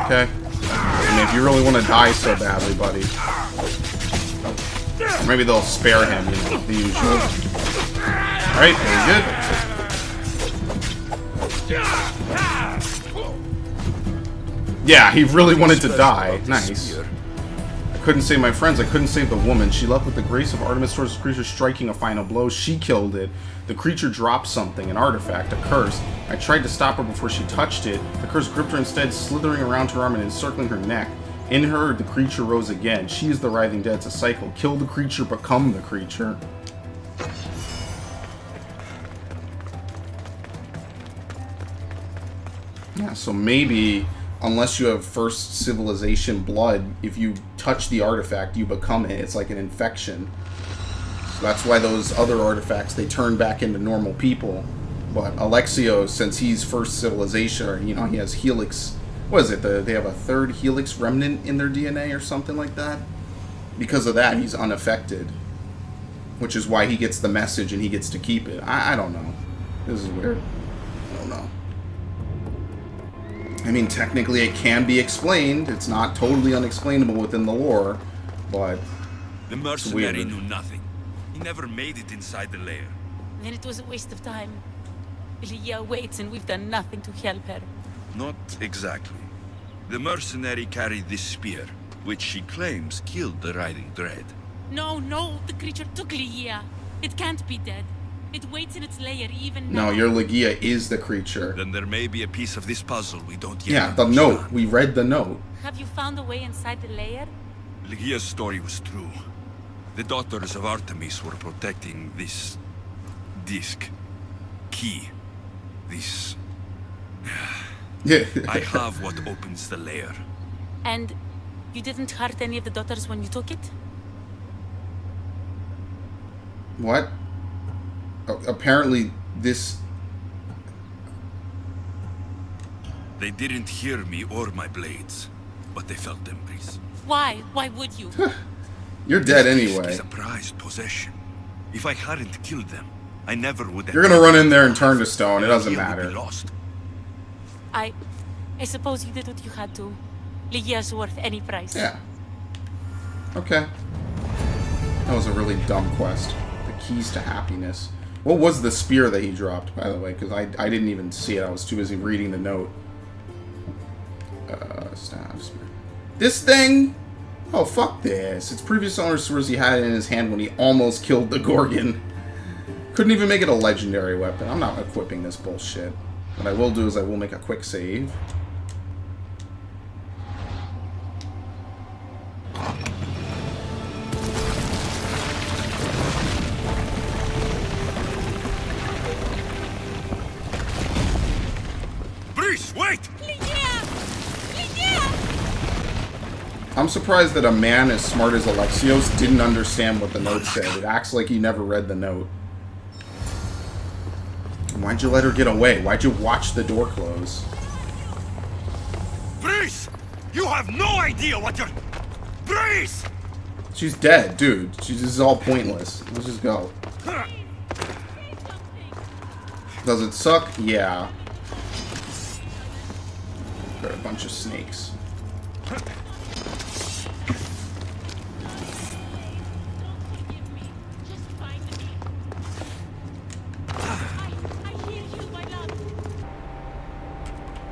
Okay. I mean, if you really want to die so badly, buddy. Or maybe they'll spare him, you know, the usual. Alright, very good. Yeah, he really wanted to die. Nice. I couldn't save my friends. I couldn't save the woman. She left with the grace of Artemis towards the creature, striking a final blow. She killed it. The creature dropped something, an artifact, a curse. I tried to stop her before she touched it. The curse gripped her instead, slithering around her arm and encircling her neck. In her, the creature rose again. She is the writhing dead. It's a cycle. Kill the creature, become the creature. Yeah, so maybe, unless you have first civilization blood, if you touch the artifact, you become it. It's like an infection. So that's why those other artifacts, they turn back into normal people. But Alexio, since he's first civilization, or, you know, he has helix. What is it? They have a third helix remnant in their DNA or something like that? Because of that, he's unaffected. Which is why he gets the message and he gets to keep it. I don't know. This is weird. I don't know. I mean, technically it can be explained. It's not totally unexplainable within the lore, but The mercenary knew nothing. He never made it inside the lair. Then it was a waste of time. Lydia waits and we've done nothing to help her. Not exactly. The mercenary carried this spear, which she claims killed the riding dread. No, the creature took Lydia. It can't be dead. It waits in its lair even now. no, your Legia is the creature. Then there may be a piece of this puzzle we don't yet Yeah, the understand. note. We read the note. Have you found a way inside the lair? Lygia's story was true. The daughters of Artemis were protecting this disc. Key. This. Yeah. I have what opens the lair. And you didn't hurt any of the daughters when you took it? What? Apparently, this... They didn't hear me or my blades, but they felt them breeze. Why? Why would you? You're dead This disc anyway. is a prized possession. If I hadn't killed them, I never would have... You're gonna run in there and turn to stone. It doesn't Lygia would be matter. lost. I suppose you did what you had to. Lydia's worth any price. Yeah. Okay. That was a really dumb quest. The keys to happiness. What was the spear that he dropped, by the way? Because I didn't even see it. I was too busy reading the note. Staff spear. This thing? Oh, fuck this. Its previous owner swears he had it in his hand when he almost killed the Gorgon. Couldn't even make it a legendary weapon. I'm not equipping this bullshit. What I will do is I will make a quick save. Breeze, wait! Lydia! Lydia! I'm surprised that a man as smart as Alexios didn't understand what the note said. It acts like he never read the note. Why'd you let her get away? Why'd you watch the door close? Breeze! You have no idea what you're... Breeze! She's dead, dude. This is all pointless. Let's just go. Does it suck? Yeah. Got a bunch of snakes.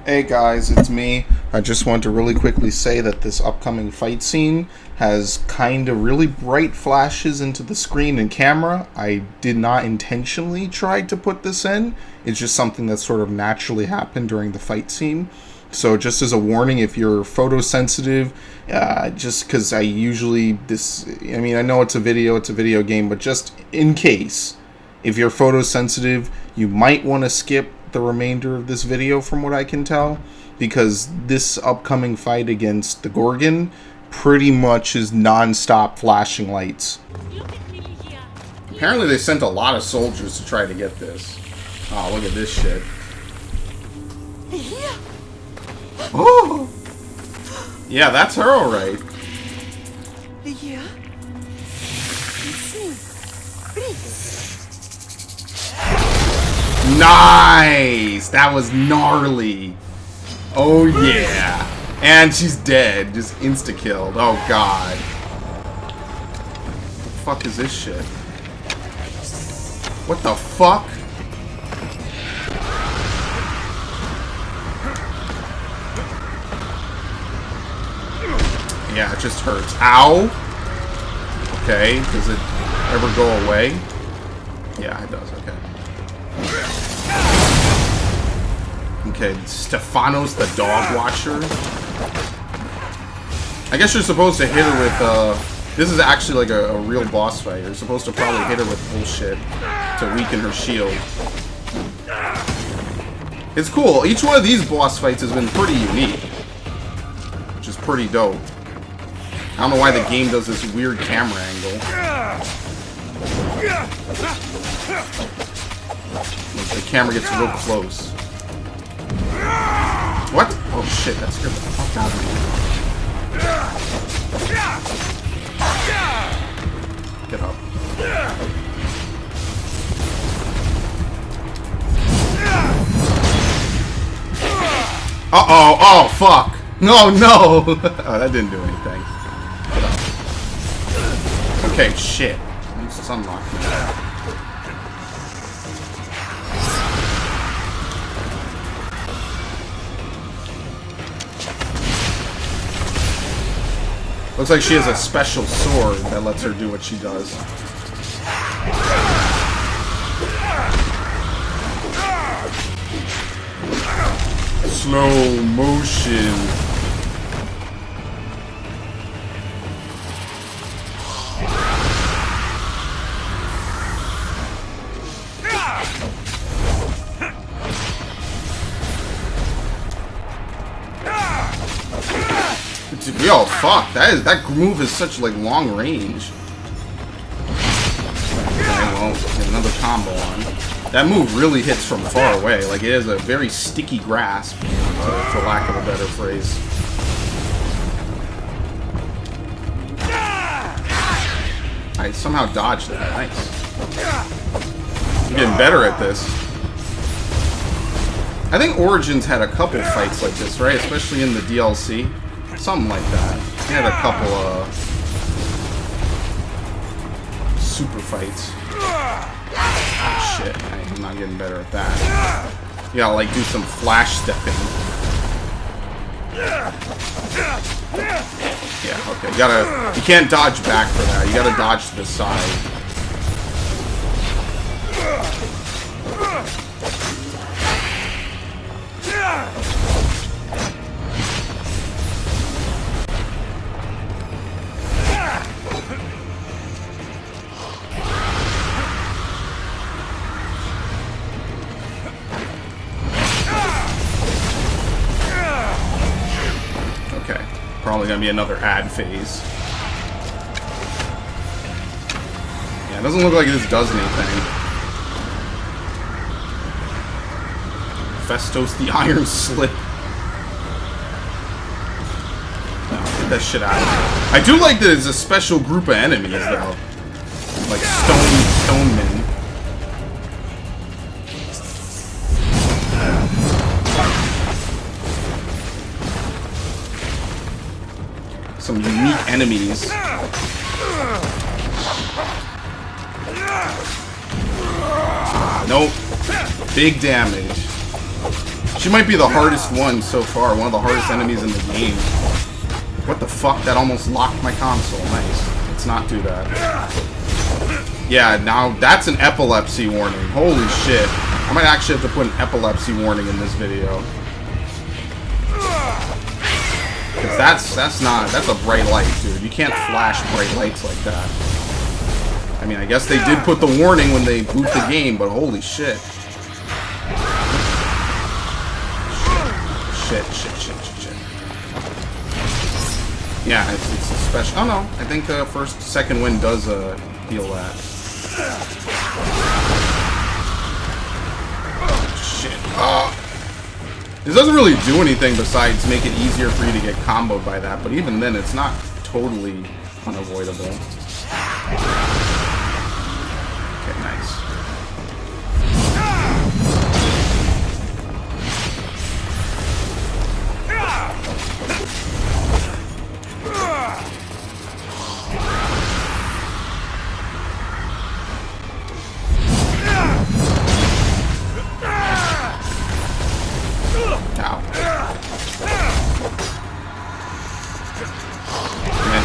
Hey guys, it's me. I just want to really quickly say that this upcoming fight scene has kind of really bright flashes into the screen and camera. I did not intentionally try to put this in. It's just something that sort of naturally happened during the fight scene. So just as a warning, if you're photosensitive, just because I mean, I know it's a video game, but just in case, if you're photosensitive, you might want to skip the remainder of this video from what I can tell, because this upcoming fight against the Gorgon pretty much is non-stop flashing lights. Apparently they sent a lot of soldiers to try to get this. Oh, look at this shit. Oh! Yeah, that's her alright. Nice! That was gnarly. Oh yeah. And she's dead. Just insta-killed. Oh god. What the fuck is this shit? What the fuck? Yeah, it just hurts. Ow! Okay, does it ever go away? Yeah, it does, okay. Okay, Stefanos the dog watcher. I guess you're supposed to hit her with, this is actually like a real boss fight. You're supposed to probably hit her with bullshit to weaken her shield. It's cool. Each one of these boss fights has been pretty unique, which is pretty dope. I don't know why the game does this weird camera angle. Like the camera gets real close. What? Oh shit, that scared the fuck out of me. Get up. Uh-oh, oh fuck. No, no! Oh, that didn't do anything. Get up. Okay, shit. Let's unlock that. Looks like she has a special sword that lets her do what she does. Slow motion. Yo, fuck! That move is such like long range. Okay, well, get another combo on. That move really hits from far away. Like it has a very sticky grasp, for lack of a better phrase. I somehow dodged that. Nice. I'm getting better at this. I think Origins had a couple fights like this, right? Especially in the DLC. Something like that. They had a couple of super fights. Oh shit, I'm not getting better at that. You gotta like do some flash stepping. Yeah, okay. You can't dodge back for that. You gotta dodge to the side. Probably gonna be another ad phase. Yeah, it doesn't look like this does anything. Festos the Iron Slip. No, get that shit out of here. I do like that it's a special group of enemies though. Like stonemen. Some unique enemies. Nope. Big damage. She might be the hardest one so far. One of the hardest enemies in the game. What the fuck? That almost locked my console. Nice. Let's not do that. Yeah, now that's an epilepsy warning. Holy shit. I might actually have to put an epilepsy warning in this video. Because that's a bright light, dude. You can't flash bright lights like that. I mean, I guess they did put the warning when they boot the game, but holy shit. Shit. Yeah, it's a special. Oh no, I think second wind does heal that. Shit. This doesn't really do anything besides make it easier for you to get comboed by that, but even then, it's not totally unavoidable. Okay, nice.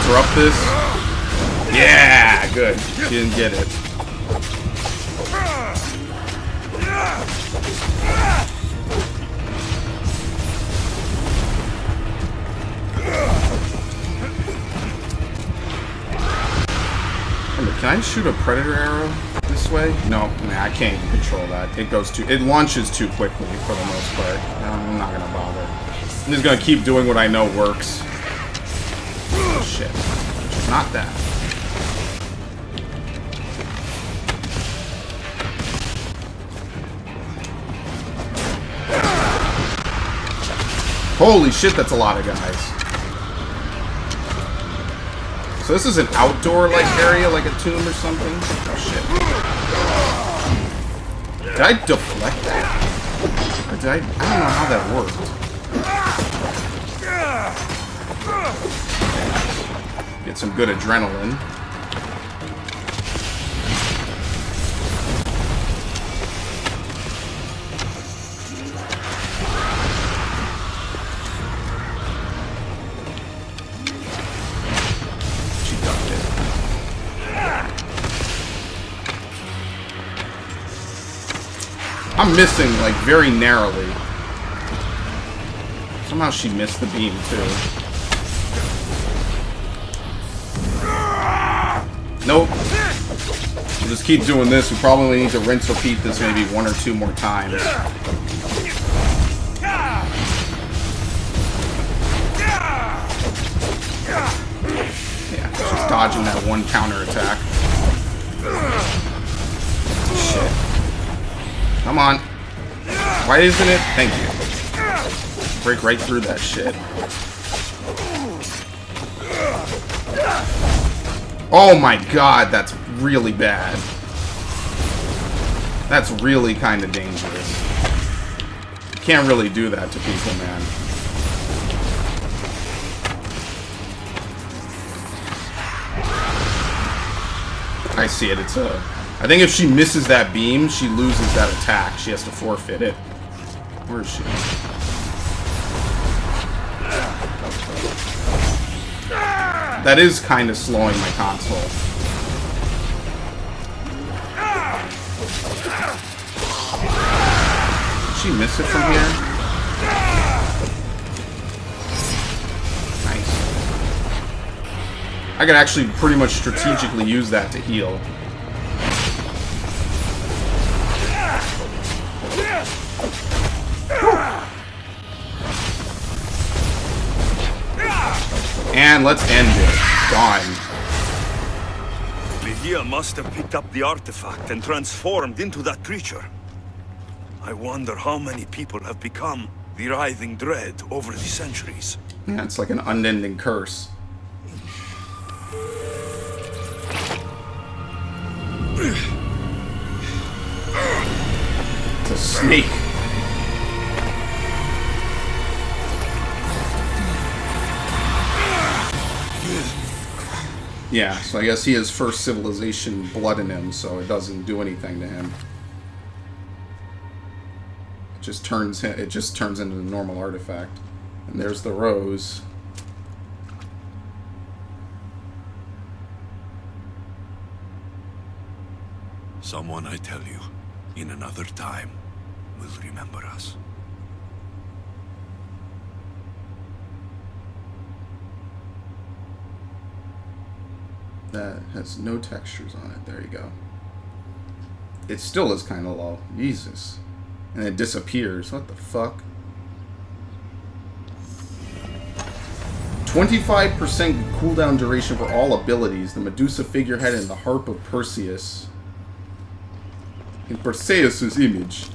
Interrupt this. Yeah, good. She didn't get it. Can I shoot a predator arrow this way? No, I can't even control that. It launches too quickly for the most part. I'm not gonna bother. I'm just gonna keep doing what I know works. Shit. Not that. Holy shit, that's a lot of guys. So this is an outdoor-like area, like a tomb or something? Oh shit. Did I deflect that? Or did I don't know how that worked. Get some good adrenaline. She ducked it. I'm missing, like, very narrowly. Somehow she missed the beam, too. Nope. We'll just keep doing this. We probably need to rinse repeat this maybe 1 or 2 more times. Yeah, she's dodging that one counterattack. Shit. Come on. Why isn't it? Thank you. Break right through that shit. Oh my god, that's really bad. That's really kind of dangerous. You can't really do that to people, man. I see it. It's a... I think if she misses that beam, she loses that attack. She has to forfeit it. Where is she? That is kind of slowing my console. Did she miss it from here? Nice. I could actually pretty much strategically use that to heal. And let's end it. Gone. Lydia must have picked up the artifact and transformed into that creature. I wonder how many people have become the writhing dread over the centuries. Yeah, it's like an unending curse. It's a snake. Yeah, so I guess he has first civilization blood in him, so it doesn't do anything to him. It just turns into the normal artifact. And there's the rose. Someone, I tell you, in another time, will remember us. that has no textures on it. There you go. It still is kind of low. Jesus. And it disappears. What the fuck? 25% cooldown duration for all abilities. The Medusa figurehead and the Harp of Perseus. In Perseus' image.